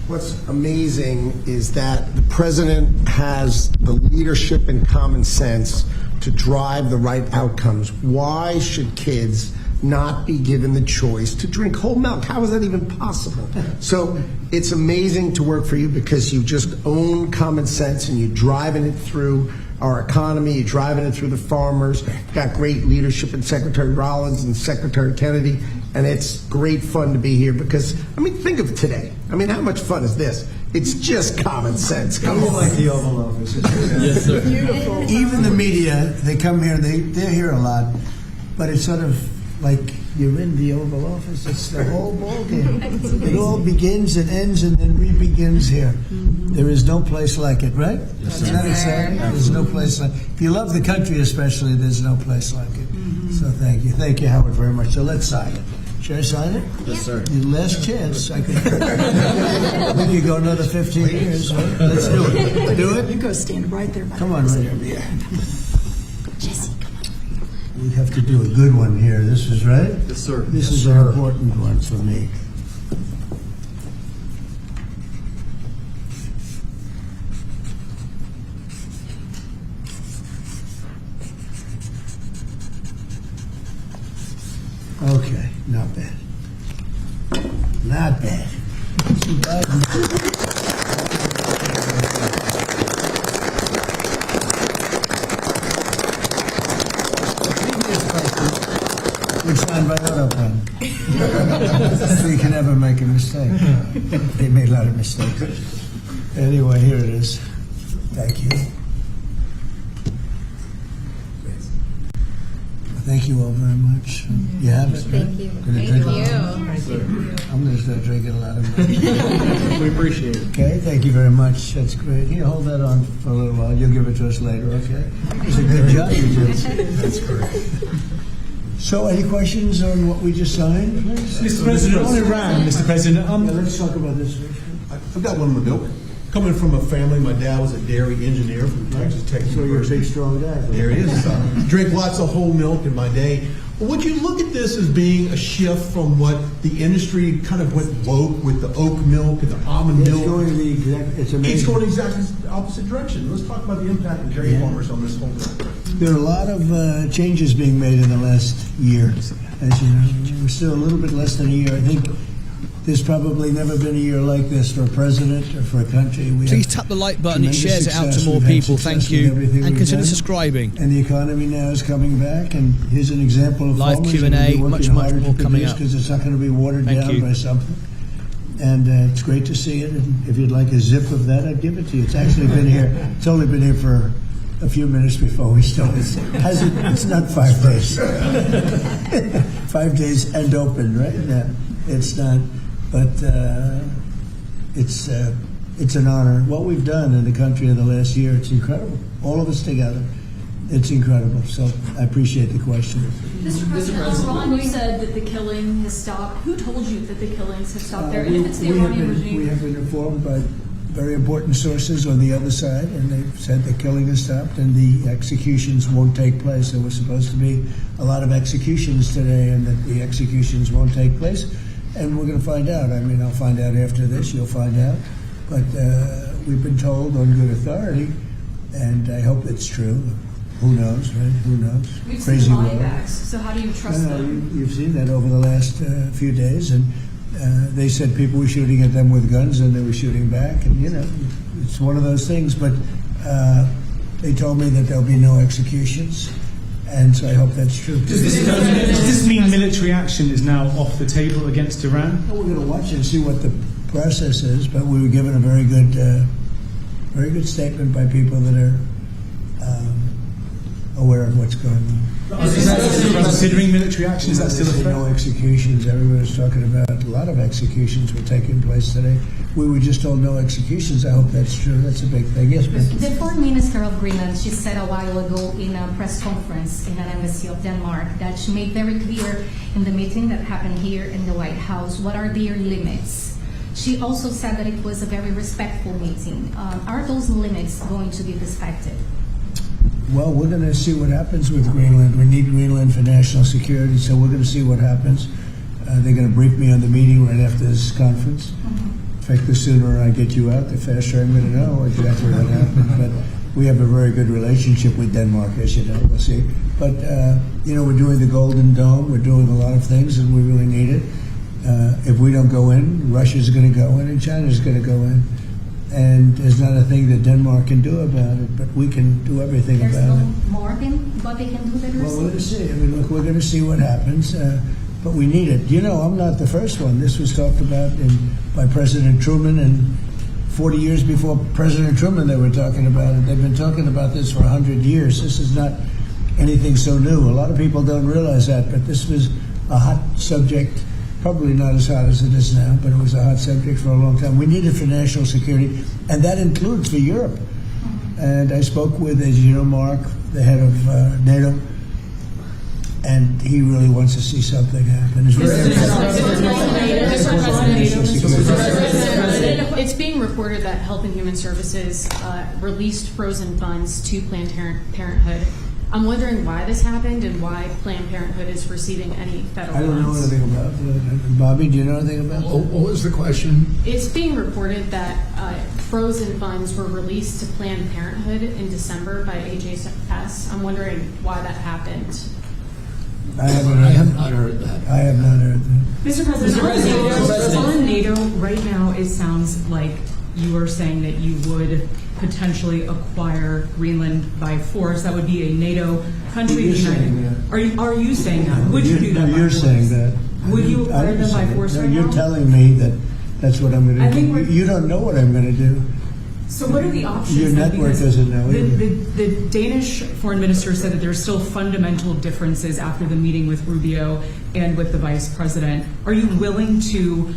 [SPEAKER 19] What's amazing is that the president has the leadership and common sense to drive the right outcomes. Why should kids not be given the choice to drink whole milk? How is that even possible? So it's amazing to work for you because you just own common sense and you're driving it through our economy, you're driving it through the farmers. Got great leadership in Secretary Rollins and Secretary Kennedy, and it's great fun to be here because, I mean, think of today. I mean, how much fun is this? It's just common sense. Come on.
[SPEAKER 2] Like the Oval Office.
[SPEAKER 18] Yes, sir.
[SPEAKER 2] Beautiful. Even the media, they come here, they're here a lot, but it's sort of like you're in the Oval Office. It's the whole ballgame. It all begins and ends and then re-begins here. There is no place like it, right?
[SPEAKER 18] Yes,
[SPEAKER 2] Isn't that exciting? There's no place like it. If you love the country especially, there's no place like it. So thank you. Thank you, Howard, very much. So let's sign it. Should I sign it?
[SPEAKER 18] Yes, sir.
[SPEAKER 2] Your last chance. I could we could go another 15 years. Right? Let's do it. Do it?
[SPEAKER 5] You go stand right there.
[SPEAKER 2] Come on, right here. We have to do a good one here. This is right?
[SPEAKER 18] Yes, sir.
[SPEAKER 2] This is an important one for me. Okay, not bad. Not bad. We signed by Autobahn. So you can never make a mistake. They made a lot of mistakes. Anyway, here it is. Thank you. Thank you all very much. You have it?
[SPEAKER 14] Thank you.
[SPEAKER 2] Gonna
[SPEAKER 14] Thank
[SPEAKER 2] drink
[SPEAKER 14] you.
[SPEAKER 2] it? I'm going to start drinking a lot of milk.
[SPEAKER 18] We appreciate it.
[SPEAKER 2] Okay, thank you very much. That's great. You hold that on for a little while. You'll give it to us later, okay? It's a good job you did. That's great. So, any questions on what we just signed?
[SPEAKER 20] Mr. President, on Iran, Mr. President.
[SPEAKER 2] Yeah, let's talk about this.
[SPEAKER 20] I've got one on the milk. Coming from a family, my dad was a dairy engineer from Texas Tech
[SPEAKER 2] So you're a
[SPEAKER 20] University.
[SPEAKER 2] big, strong guy.
[SPEAKER 20] There he is. Drink lots of whole milk in my day. Would you look at this as being a shift from what the industry kind of went woke with the oat milk and the almond
[SPEAKER 2] It's
[SPEAKER 20] milk?
[SPEAKER 2] going the exact, it's amazing.
[SPEAKER 20] It's going exactly the opposite direction. Let's talk about the impact of dairy farmers on this whole thing.
[SPEAKER 2] There are a lot of changes being made in the last year. As you know, we're still a little bit less than a year. I think there's probably never been a year like this for a president or for a country.
[SPEAKER 1] Please tap the like button. It shares it out to more people. Thank you. And consider subscribing.
[SPEAKER 2] And the economy now is coming back. And here's an example of
[SPEAKER 1] live Q&A. Much more coming up.
[SPEAKER 2] Because it's not going to be watered down by something. And it's great to see it. And if you'd like a zip of that, I'd give it to you. It's actually been here. It's only been here for a few minutes before we started. It's not 5 days. 5 days and open, right? Yeah, it's not. But it's an honor. What we've done in the country in the last year, it's incredible. All of us together, it's incredible. So I appreciate the question.
[SPEAKER 21] Mr. President, Ron, you said that the killing has stopped. Who told you that the killings have stopped there? And if it's the Iranian regime?
[SPEAKER 2] We have been informed by very important sources on the other side, and they've said the killing has stopped and the executions won't take place. There was supposed to be a lot of executions today, and that the executions won't take place. And we're going to find out. I mean, I'll find out after this. You'll find out. But we've been told on good authority, and I hope it's true. Who knows, right? Who knows?
[SPEAKER 21] We've
[SPEAKER 2] Crazy
[SPEAKER 21] seen
[SPEAKER 2] world.
[SPEAKER 21] buybacks, so how do you trust them?
[SPEAKER 2] You've seen that over the last few days, and they said people were shooting at them with guns, and they were shooting back, and you know, it's one of those things. But they told me that there'll be no executions, and so I hope that's true.
[SPEAKER 20] Does this mean military action is now off the table against Iran?
[SPEAKER 2] Well, we're going to watch and see what the process is, but we were given a very good statement by people that are aware of what's going on.
[SPEAKER 20] Is that still considering military action? Is that still a threat?
[SPEAKER 2] No executions. Everybody's talking about a lot of executions were taking place today. We were just told no executions. I hope that's true. That's a big thing. Yes, Becky.
[SPEAKER 22] The Foreign Minister of Greenland, she said a while ago in a press conference in an embassy of Denmark that she made very clear in the meeting that happened here in the White House what are their limits. She also said that it was a very respectful meeting. Are those limits going to be respected?
[SPEAKER 2] Well, we're going to see what happens with Greenland. We need Greenland for national security, so we're going to see what happens. They're going to brief me on the meeting right after this conference. In fact, the sooner I get you out, the faster I'm going to know exactly what happened. But we have a very good relationship with Denmark, as you know. We'll see. But, you know, we're doing the Golden Dome. We're doing a lot of things, and we really need it. If we don't go in, Russia's going to go in, and China's going to go in. And there's not a thing that Denmark can do about it, but we can do everything
[SPEAKER 22] There's
[SPEAKER 2] about
[SPEAKER 22] no
[SPEAKER 2] it.
[SPEAKER 22] more than what they can do than
[SPEAKER 2] Well, we're going to see. I mean, look, we're going to see what happens, but we need it. You know, I'm not the first one. This was talked about by President Truman, and 40 years before President Truman, they were talking about it. They've been talking about this for 100 years. This is not anything so new. A lot of people don't realize that, but this was a hot subject. Probably not as hot as it is now, but it was a hot subject for a long time. We need it for national security, and that includes for Europe. And I spoke with, as you know, Mark, the head of NATO, and he really wants to see something happen.
[SPEAKER 21] It's being reported that Health and Human Services released frozen funds to Planned Parenthood. I'm wondering why this happened and why Planned Parenthood is receiving any federal funds.
[SPEAKER 2] I don't know anything about it. Bobby, do you know anything about that?
[SPEAKER 6] What was the question?
[SPEAKER 21] It's being reported that frozen funds were released to Planned Parenthood in December by HHS. I'm wondering why that happened.
[SPEAKER 2] I have not heard that.
[SPEAKER 3] Mr. President, on NATO right now, it sounds like you are saying that you would potentially acquire Greenland by force. That would be a NATO country.
[SPEAKER 2] You're saying that.
[SPEAKER 3] Are you saying that? Would you do that?
[SPEAKER 2] You're saying that.
[SPEAKER 3] Would you acquire them by force right now?
[SPEAKER 2] You're telling me that that's what I'm going to do. You don't know what I'm going to do.
[SPEAKER 3] So what are the options?
[SPEAKER 2] Your network doesn't know either.
[SPEAKER 3] The Danish foreign minister said that there's still fundamental differences after the meeting with Rubio and with the vice president. Are you willing to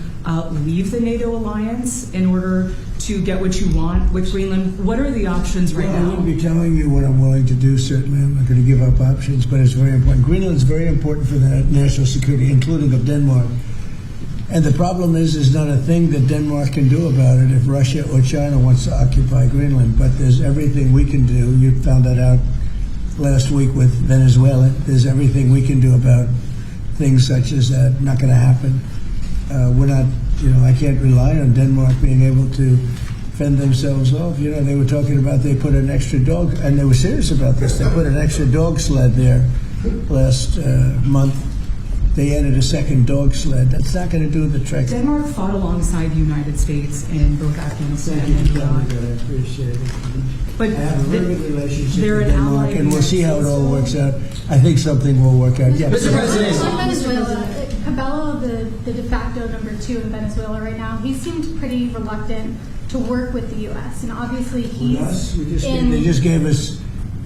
[SPEAKER 3] leave the NATO alliance in order to get what you want with Greenland? What are the options right now?
[SPEAKER 2] I wouldn't be telling you what I'm willing to do, certainly. I'm not going to give up options, but it's very important. Greenland is very important for the national security, including of Denmark. And the problem is not a thing that Denmark can do about it if Russia or China wants to occupy Greenland. But there's everything we can do. You found that out last week with Venezuela. There's everything we can do about things such as that. Not going to happen. We're not, I can't rely on Denmark being able to fend themselves off. They were talking about they put an extra dog, and they were serious about this. They put an extra dog sled there last month. They added a second dog sled. That's not going to do the trick.
[SPEAKER 3] Denmark fought alongside the United States in both Afghanistan and Iraq.
[SPEAKER 2] I appreciate it.
[SPEAKER 3] But
[SPEAKER 2] I have a very good relationship
[SPEAKER 3] they're
[SPEAKER 2] with
[SPEAKER 3] an
[SPEAKER 2] Denmark,
[SPEAKER 3] ally
[SPEAKER 2] and we'll see how it all works out. I think something will work out. Yes.
[SPEAKER 7] Mr. President. Venezuela, Cabello, the de facto number 2 in Venezuela right now, he seemed pretty reluctant to work with the U.S. And obviously he's
[SPEAKER 2] They just gave us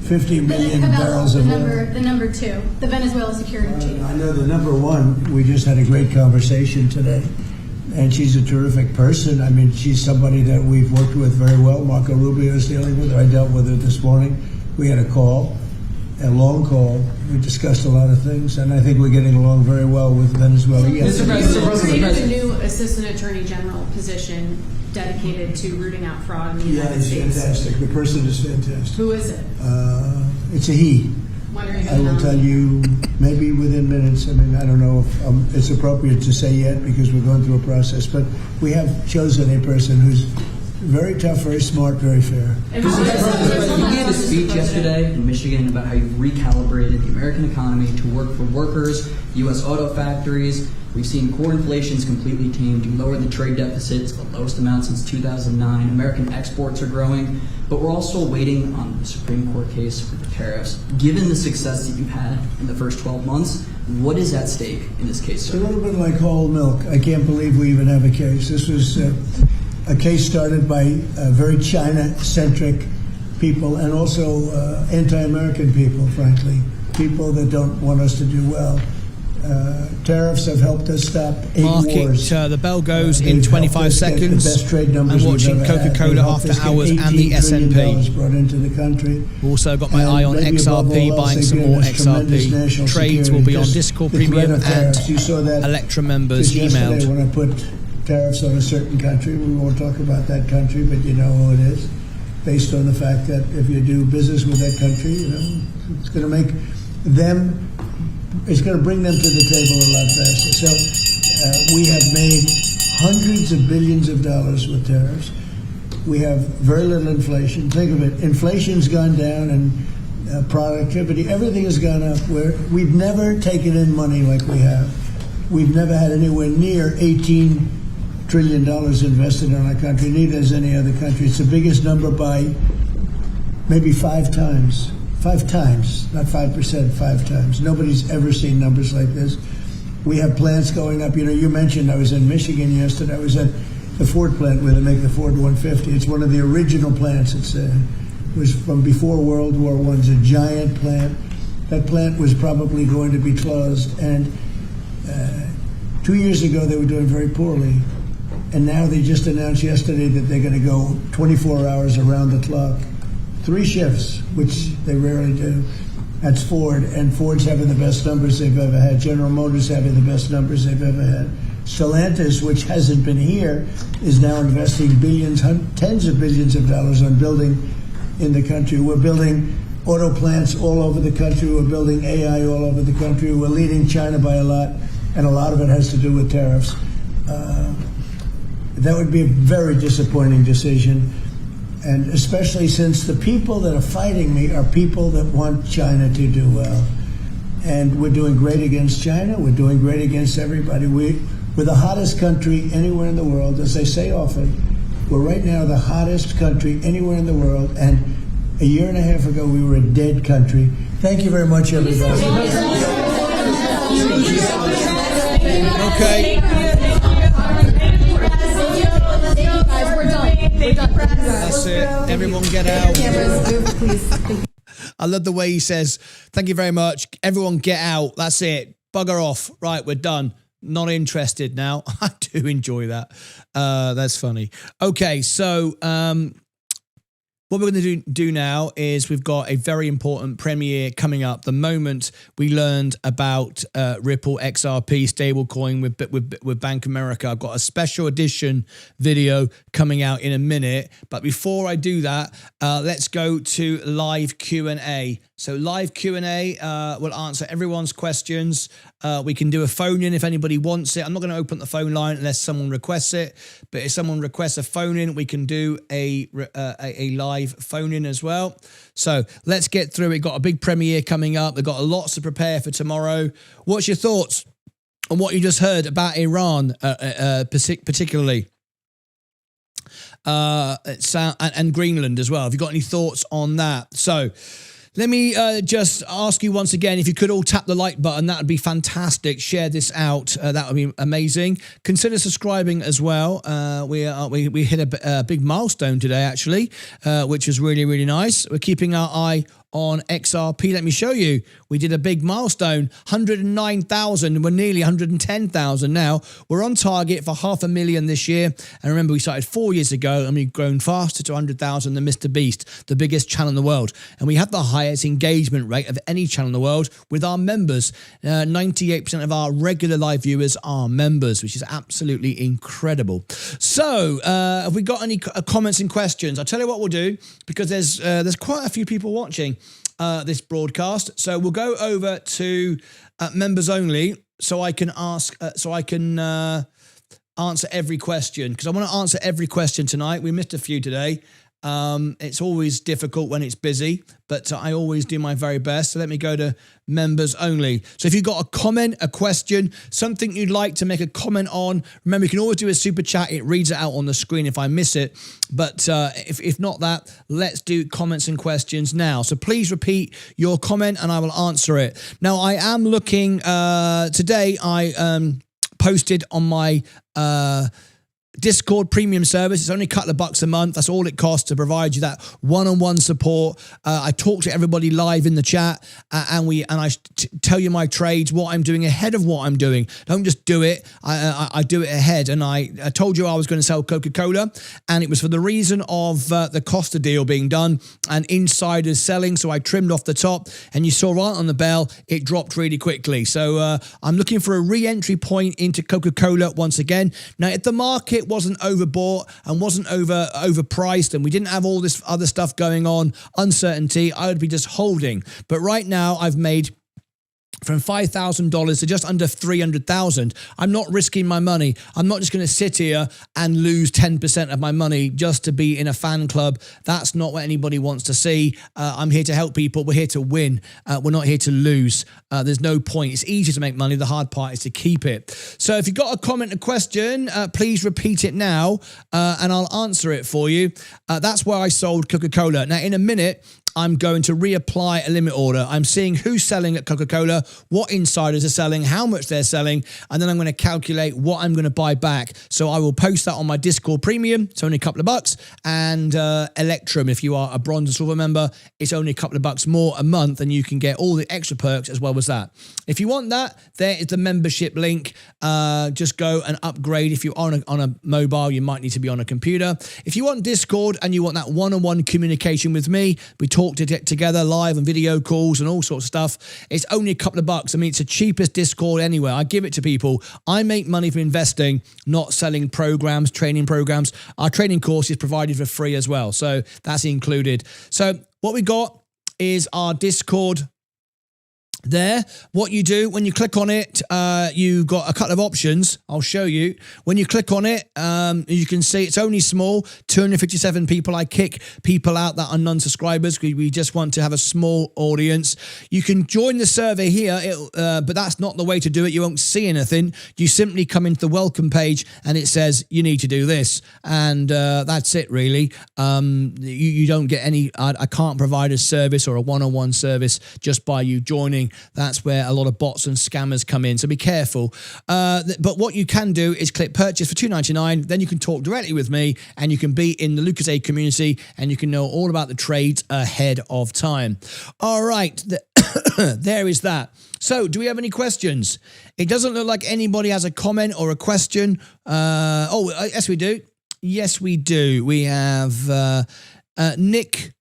[SPEAKER 2] 50 million barrels of oil.
[SPEAKER 7] The number 2, the Venezuela security chief.
[SPEAKER 2] I know the number 1. We just had a great conversation today, and she's a terrific person. I mean, she's somebody that we've worked with very well. Marco Rubio is dealing with her. I dealt with her this morning. We had a long call. We discussed a lot of things, and I think we're getting along very well with Venezuela. Yes.
[SPEAKER 21] Mr. President, created a new Assistant Attorney General position dedicated to rooting out fraud in the United States.
[SPEAKER 2] Yeah, he's fantastic. The person is fantastic.
[SPEAKER 21] Who is it?
[SPEAKER 2] It's a he.
[SPEAKER 21] When are you
[SPEAKER 2] I will tell you maybe within minutes. I mean, I don't know if it's appropriate to say yet because we're going through a process, but we have chosen a person who's very tough, very smart, very fair.
[SPEAKER 23] You gave a speech yesterday in Michigan about how you've recalibrated the American economy to work for workers, U.S. auto factories. We've seen core inflation's completely tamed. You lowered the trade deficit. It's the lowest amount since 2009. American exports are growing. But we're also waiting on the Supreme Court case for the tariffs. Given the success that you've had in the first 12 months, what is at stake in this case, sir?
[SPEAKER 2] It's a little bit like whole milk. I can't believe we even have a case. This was a case started by very China-centric people and also anti-American people, frankly, people that don't want us to do well. Tariffs have helped us stop 8 wars.
[SPEAKER 1] The bell goes in 25 seconds.
[SPEAKER 2] The best trade numbers
[SPEAKER 1] I'm watching Coca-Cola After Hours and the S&P.
[SPEAKER 2] Brought into the country.
[SPEAKER 1] Also got my eye on XRP, buying some more XRP. Trades will be on Discord Premium and Electra members emailed.
[SPEAKER 2] When I put tariffs on a certain country, we won't talk about that country, but you know who it is, based on the fact that if you do business with that country, it's going to make them. It's going to bring them to the table a lot faster. So we have made hundreds of billions of dollars with tariffs. We have very little inflation. Think of it. Inflation's gone down and productivity, everything has gone up. We've never taken in money like we have. We've never had anywhere near $18 trillion invested in our country, neither has any other country. It's the biggest number by maybe 5 times. 5 times, not 5%, 5 times. Nobody's ever seen numbers like this. We have plants going up. You mentioned I was in Michigan yesterday. I was at the Ford plant where they make the Ford 150. It's one of the original plants. It was from before World War I. It's a giant plant. That plant was probably going to be closed. And 2 years ago, they were doing very poorly. And now they just announced yesterday that they're going to go 24 hours around the clock. 3 shifts, which they rarely do. That's Ford, and Ford's having the best numbers they've ever had. General Motors having the best numbers they've ever had. Stellantis, which hasn't been here, is now investing billions, tens of billions of dollars on building in the country. We're building auto plants all over the country. We're building AI all over the country. We're leading China by a lot, and a lot of it has to do with tariffs. That would be a very disappointing decision. And especially since the people that are fighting me are people that want China to do well. And we're doing great against China. We're doing great against everybody. We're the hottest country anywhere in the world. As I say often, we're right now the hottest country anywhere in the world. And a year and a half ago, we were a dead country. Thank you very much, everybody.
[SPEAKER 1] Okay. That's it. Everyone get out. I love the way he says, thank you very much. Everyone get out. That's it. Bugger off. Right, we're done. Not interested now. I do enjoy that. That's funny. Okay, so what we're going to do now is we've got a very important premiere coming up. The moment we learned about Ripple XRP stablecoin with Bank America, I've got a special edition video coming out in a minute. But before I do that, let's go to live Q&A. So live Q&A will answer everyone's questions. We can do a phone in if anybody wants it. I'm not going to open the phone line unless someone requests it. But if someone requests a phone in, we can do a live phone in as well. So let's get through it. Got a big premiere coming up. We've got lots to prepare for tomorrow. What's your thoughts on what you just heard about Iran, particularly? And Greenland as well. Have you got any thoughts on that? So let me just ask you once again, if you could all tap the like button, that would be fantastic. Share this out. That would be amazing. Consider subscribing as well. We hit a big milestone today, actually, which was really, really nice. We're keeping our eye on XRP. Let me show you. We did a big milestone, 109,000. We're nearly 110,000 now. We're on target for 500,000 this year. And remember, we started 4 years ago and we've grown faster to 100,000 than Mr. Beast, the biggest channel in the world. And we have the highest engagement rate of any channel in the world with our members. 98% of our regular live viewers are members, which is absolutely incredible. So have we got any comments and questions? I'll tell you what we'll do, because there's quite a few people watching this broadcast. So we'll go over to members only, so I can answer every question, because I want to answer every question tonight. We missed a few today. It's always difficult when it's busy, but I always do my very best. So let me go to members only. So if you've got a comment, a question, something you'd like to make a comment on, remember, you can always do a super chat. It reads it out on the screen if I miss it. But if not that, let's do comments and questions now. So please repeat your comment and I will answer it. Now, I am looking, today I posted on my Discord premium service. It's only a couple of bucks a month. That's all it costs to provide you that one-on-one support. I talk to everybody live in the chat, and I tell you my trades, what I'm doing ahead of what I'm doing. Don't just do it. I do it ahead. And I told you I was going to sell Coca-Cola, and it was for the reason of the Costa deal being done and insiders selling. So I trimmed off the top, and you saw right on the bell, it dropped really quickly. So I'm looking for a re-entry point into Coca-Cola once again. Now, if the market wasn't overbought and wasn't overpriced and we didn't have all this other stuff going on, uncertainty, I would be just holding. But right now I've made from $5,000 to just under 300,000. I'm not risking my money. I'm not just going to sit here and lose 10% of my money just to be in a fan club. That's not what anybody wants to see. I'm here to help people. We're here to win. We're not here to lose. There's no point. It's easy to make money. The hard part is to keep it. So if you've got a comment, a question, please repeat it now and I'll answer it for you. That's where I sold Coca-Cola. Now, in a minute, I'm going to reapply a limit order. I'm seeing who's selling at Coca-Cola, what insiders are selling, how much they're selling, and then I'm going to calculate what I'm going to buy back. So I will post that on my Discord Premium. It's only a couple of bucks. And Electrum, if you are a bronze and silver member, it's only a couple of bucks more a month, and you can get all the extra perks as well as that. If you want that, there is the membership link. Just go and upgrade. If you're on a mobile, you might need to be on a computer. If you want Discord and you want that one-on-one communication with me, we talk together live and video calls and all sorts of stuff. It's only a couple of bucks. I mean, it's the cheapest Discord anywhere. I give it to people. I make money from investing, not selling programs, training programs. Our training course is provided for free as well. So that's included. So what we got is our Discord there. What you do when you click on it, you've got a couple of options. I'll show you. When you click on it, you can see it's only small, 257 people. I kick people out that are non-subscribers. We just want to have a small audience. You can join the survey here, but that's not the way to do it. You won't see anything. You simply come into the welcome page and it says you need to do this. And that's it, really. You don't get any, I can't provide a service or a one-on-one service just by you joining. That's where a lot of bots and scammers come in, so be careful. But what you can do is click purchase for $2.99, then you can talk directly with me and you can be in the Lucas Aid community and you can know all about the trades ahead of time. All right, there is that. So do we have any questions? It doesn't look like anybody has a comment or a question. Yes we do. Yes we do. We have Nick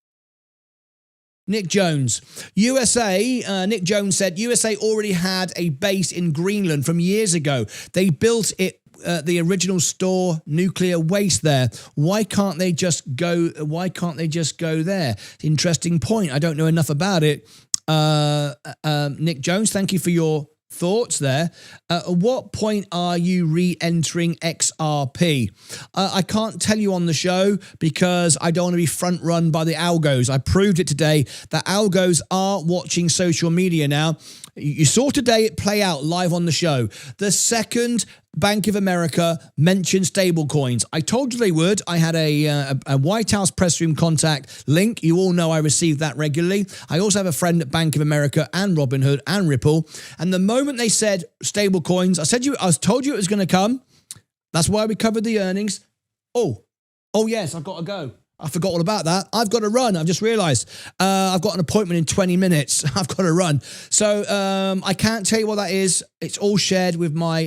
[SPEAKER 1] Jones, USA. Nick Jones said USA already had a base in Greenland from years ago. They built it, the original store nuclear waste there. Why can't they just go? Why can't they just go there? Interesting point. I don't know enough about it. Nick Jones, thank you for your thoughts there. At what point are you re-entering XRP? I can't tell you on the show because I don't want to be front run by the algos. I proved it today that algos are watching social media now. You saw today it play out live on the show. The second Bank of America mentioned stable coins. I told you they would. I had a White House press room contact link. You all know I receive that regularly. I also have a friend at Bank of America and Robinhood and Ripple. And the moment they said stable coins, I told you it was going to come. That's why we covered the earnings. Oh yes, I've got to go. I forgot all about that. I've got to run. I've just realized I've got an appointment in 20 minutes. I've got to run. So I can't tell you what that is. It's all shared with my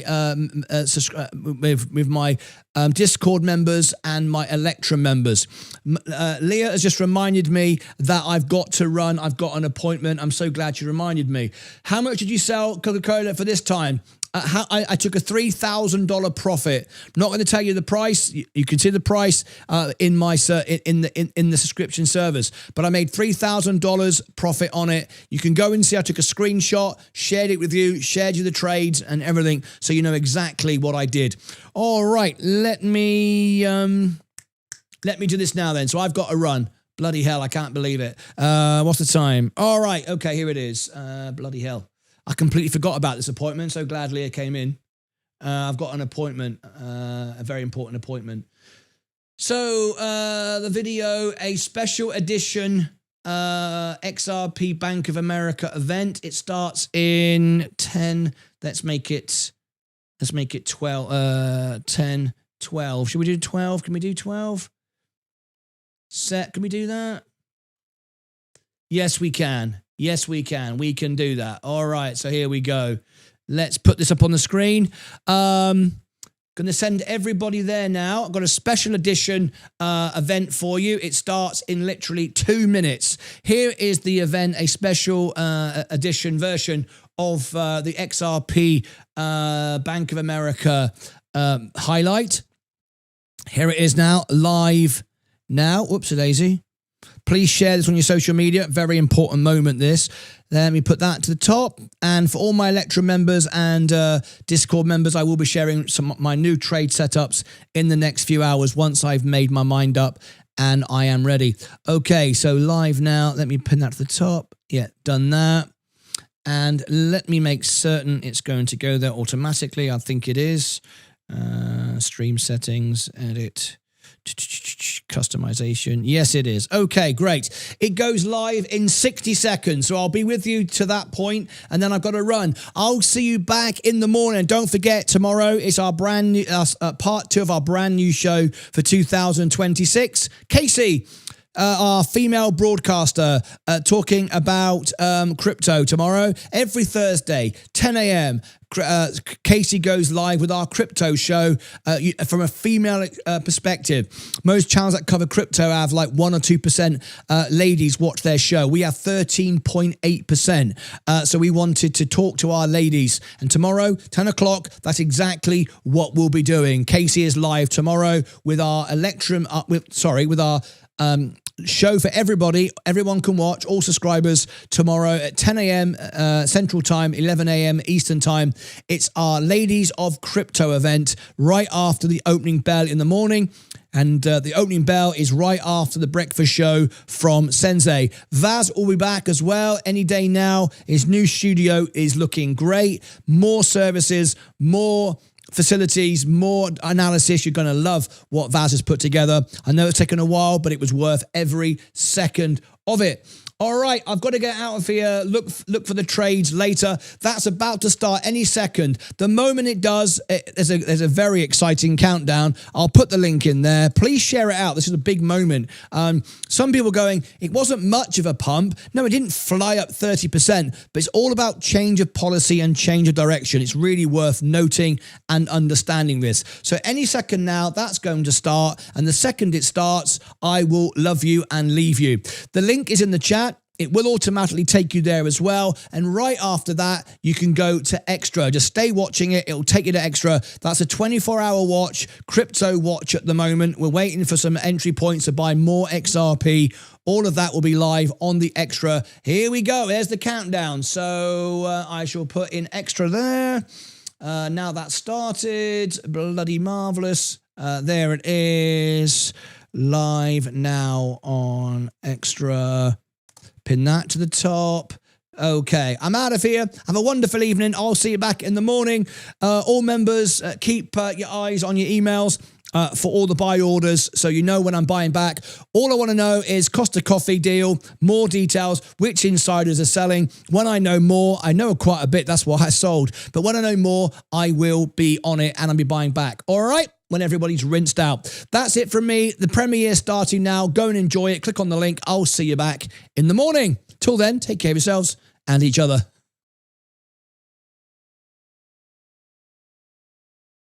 [SPEAKER 1] Discord members and my Electrum members. Leah has just reminded me that I've got to run. I've got an appointment. I'm so glad you reminded me. How much did you sell Coca-Cola for this time? I took a $3,000 profit. I'm not going to tell you the price. You can see the price in the subscription service. But I made $3,000 profit on it. You can go and see. I took a screenshot, shared it with you, shared you the trades and everything, so you know exactly what I did. All right, let me do this now then. So I've got to run. Bloody hell, I can't believe it. What's the time? All right, okay, here it is. Bloody hell. I completely forgot about this appointment. So glad Leah came in. I've got an appointment, a very important appointment. So the video, a special edition XRP Bank of America event. It starts in 10. Let's make it 12. 10, 12. Should we do 12? Can we do 12? Set. Can we do that? Yes, we can. Yes, we can. We can do that. All right. So here we go. Let's put this up on the screen. Going to send everybody there now. I've got a special edition event for you. It starts in literally 2 minutes. Here is the event, a special edition version of the XRP Bank of America highlight. Here it is now, live now. Whoops-a-daisy. Please share this on your social media. Very important moment, this. Let me put that to the top. And for all my Electrum members and Discord members, I will be sharing some of my new trade setups in the next few hours once I've made my mind up and I am ready. Okay, so live now. Let me pin that to the top. Yeah, done that. And let me make certain it's going to go there automatically. I think it is. Stream settings, edit. Customization. Yes, it is. Okay, great. It goes live in 60 seconds. So I'll be with you to that point and then I've got to run. I'll see you back in the morning. Don't forget, tomorrow is our brand new part 2 of our brand new show for 2026. Casey, our female broadcaster, talking about crypto tomorrow. Every Thursday, 10 a.m., Casey goes live with our crypto show from a female perspective. Most channels that cover crypto have like 1 or 2% ladies watch their show. We have 13.8%. So we wanted to talk to our ladies. And tomorrow, 10 o'clock, that's exactly what we'll be doing. Casey is live tomorrow with our Electrum, with our show for everybody. Everyone can watch, all subscribers, tomorrow at 10 a.m. Central Time, 11 a.m. Eastern Time. It's our Ladies of Crypto event right after the opening bell in the morning. And the opening bell is right after the breakfast show from Sensei. Vaz will be back as well any day now. His new studio is looking great. More services, more facilities, more analysis. You're going to love what Vaz has put together. I know it's taken a while, but it was worth every second of it. All right, I've got to get out of here. Look for the trades later. That's about to start any second. The moment it does, there's a very exciting countdown. I'll put the link in there. Please share it out. This is a big moment. Some people going, it wasn't much of a pump. No, it didn't fly up 30%, but it's all about change of policy and change of direction. It's really worth noting and understanding this. So any second now, that's going to start. And the second it starts, I will love you and leave you. The link is in the chat. It will automatically take you there as well. And right after that, you can go to Extra. Just stay watching it. It'll take you to Extra. That's a 24-hour watch, crypto watch at the moment. We're waiting for some entry points to buy more XRP. All of that will be live on the Extra. Here we go. There's the countdown. So I shall put in Extra there. Now that's started. Bloody marvelous. There it is. Live now on Extra. Pin that to the top. Okay, I'm out of here. Have a wonderful evening. I'll see you back in the morning. All members, keep your eyes on your emails for all the buy orders so you know when I'm buying back. All I want to know is cost of coffee deal, more details, which insiders are selling. When I know more, I know quite a bit. That's why I sold. But when I know more, I will be on it and I'll be buying back. All right? When everybody's rinsed out. That's it from me. The premiere starting now. Go and enjoy it. Click on the link. I'll see you back in the morning. Till then, take care of yourselves and each other.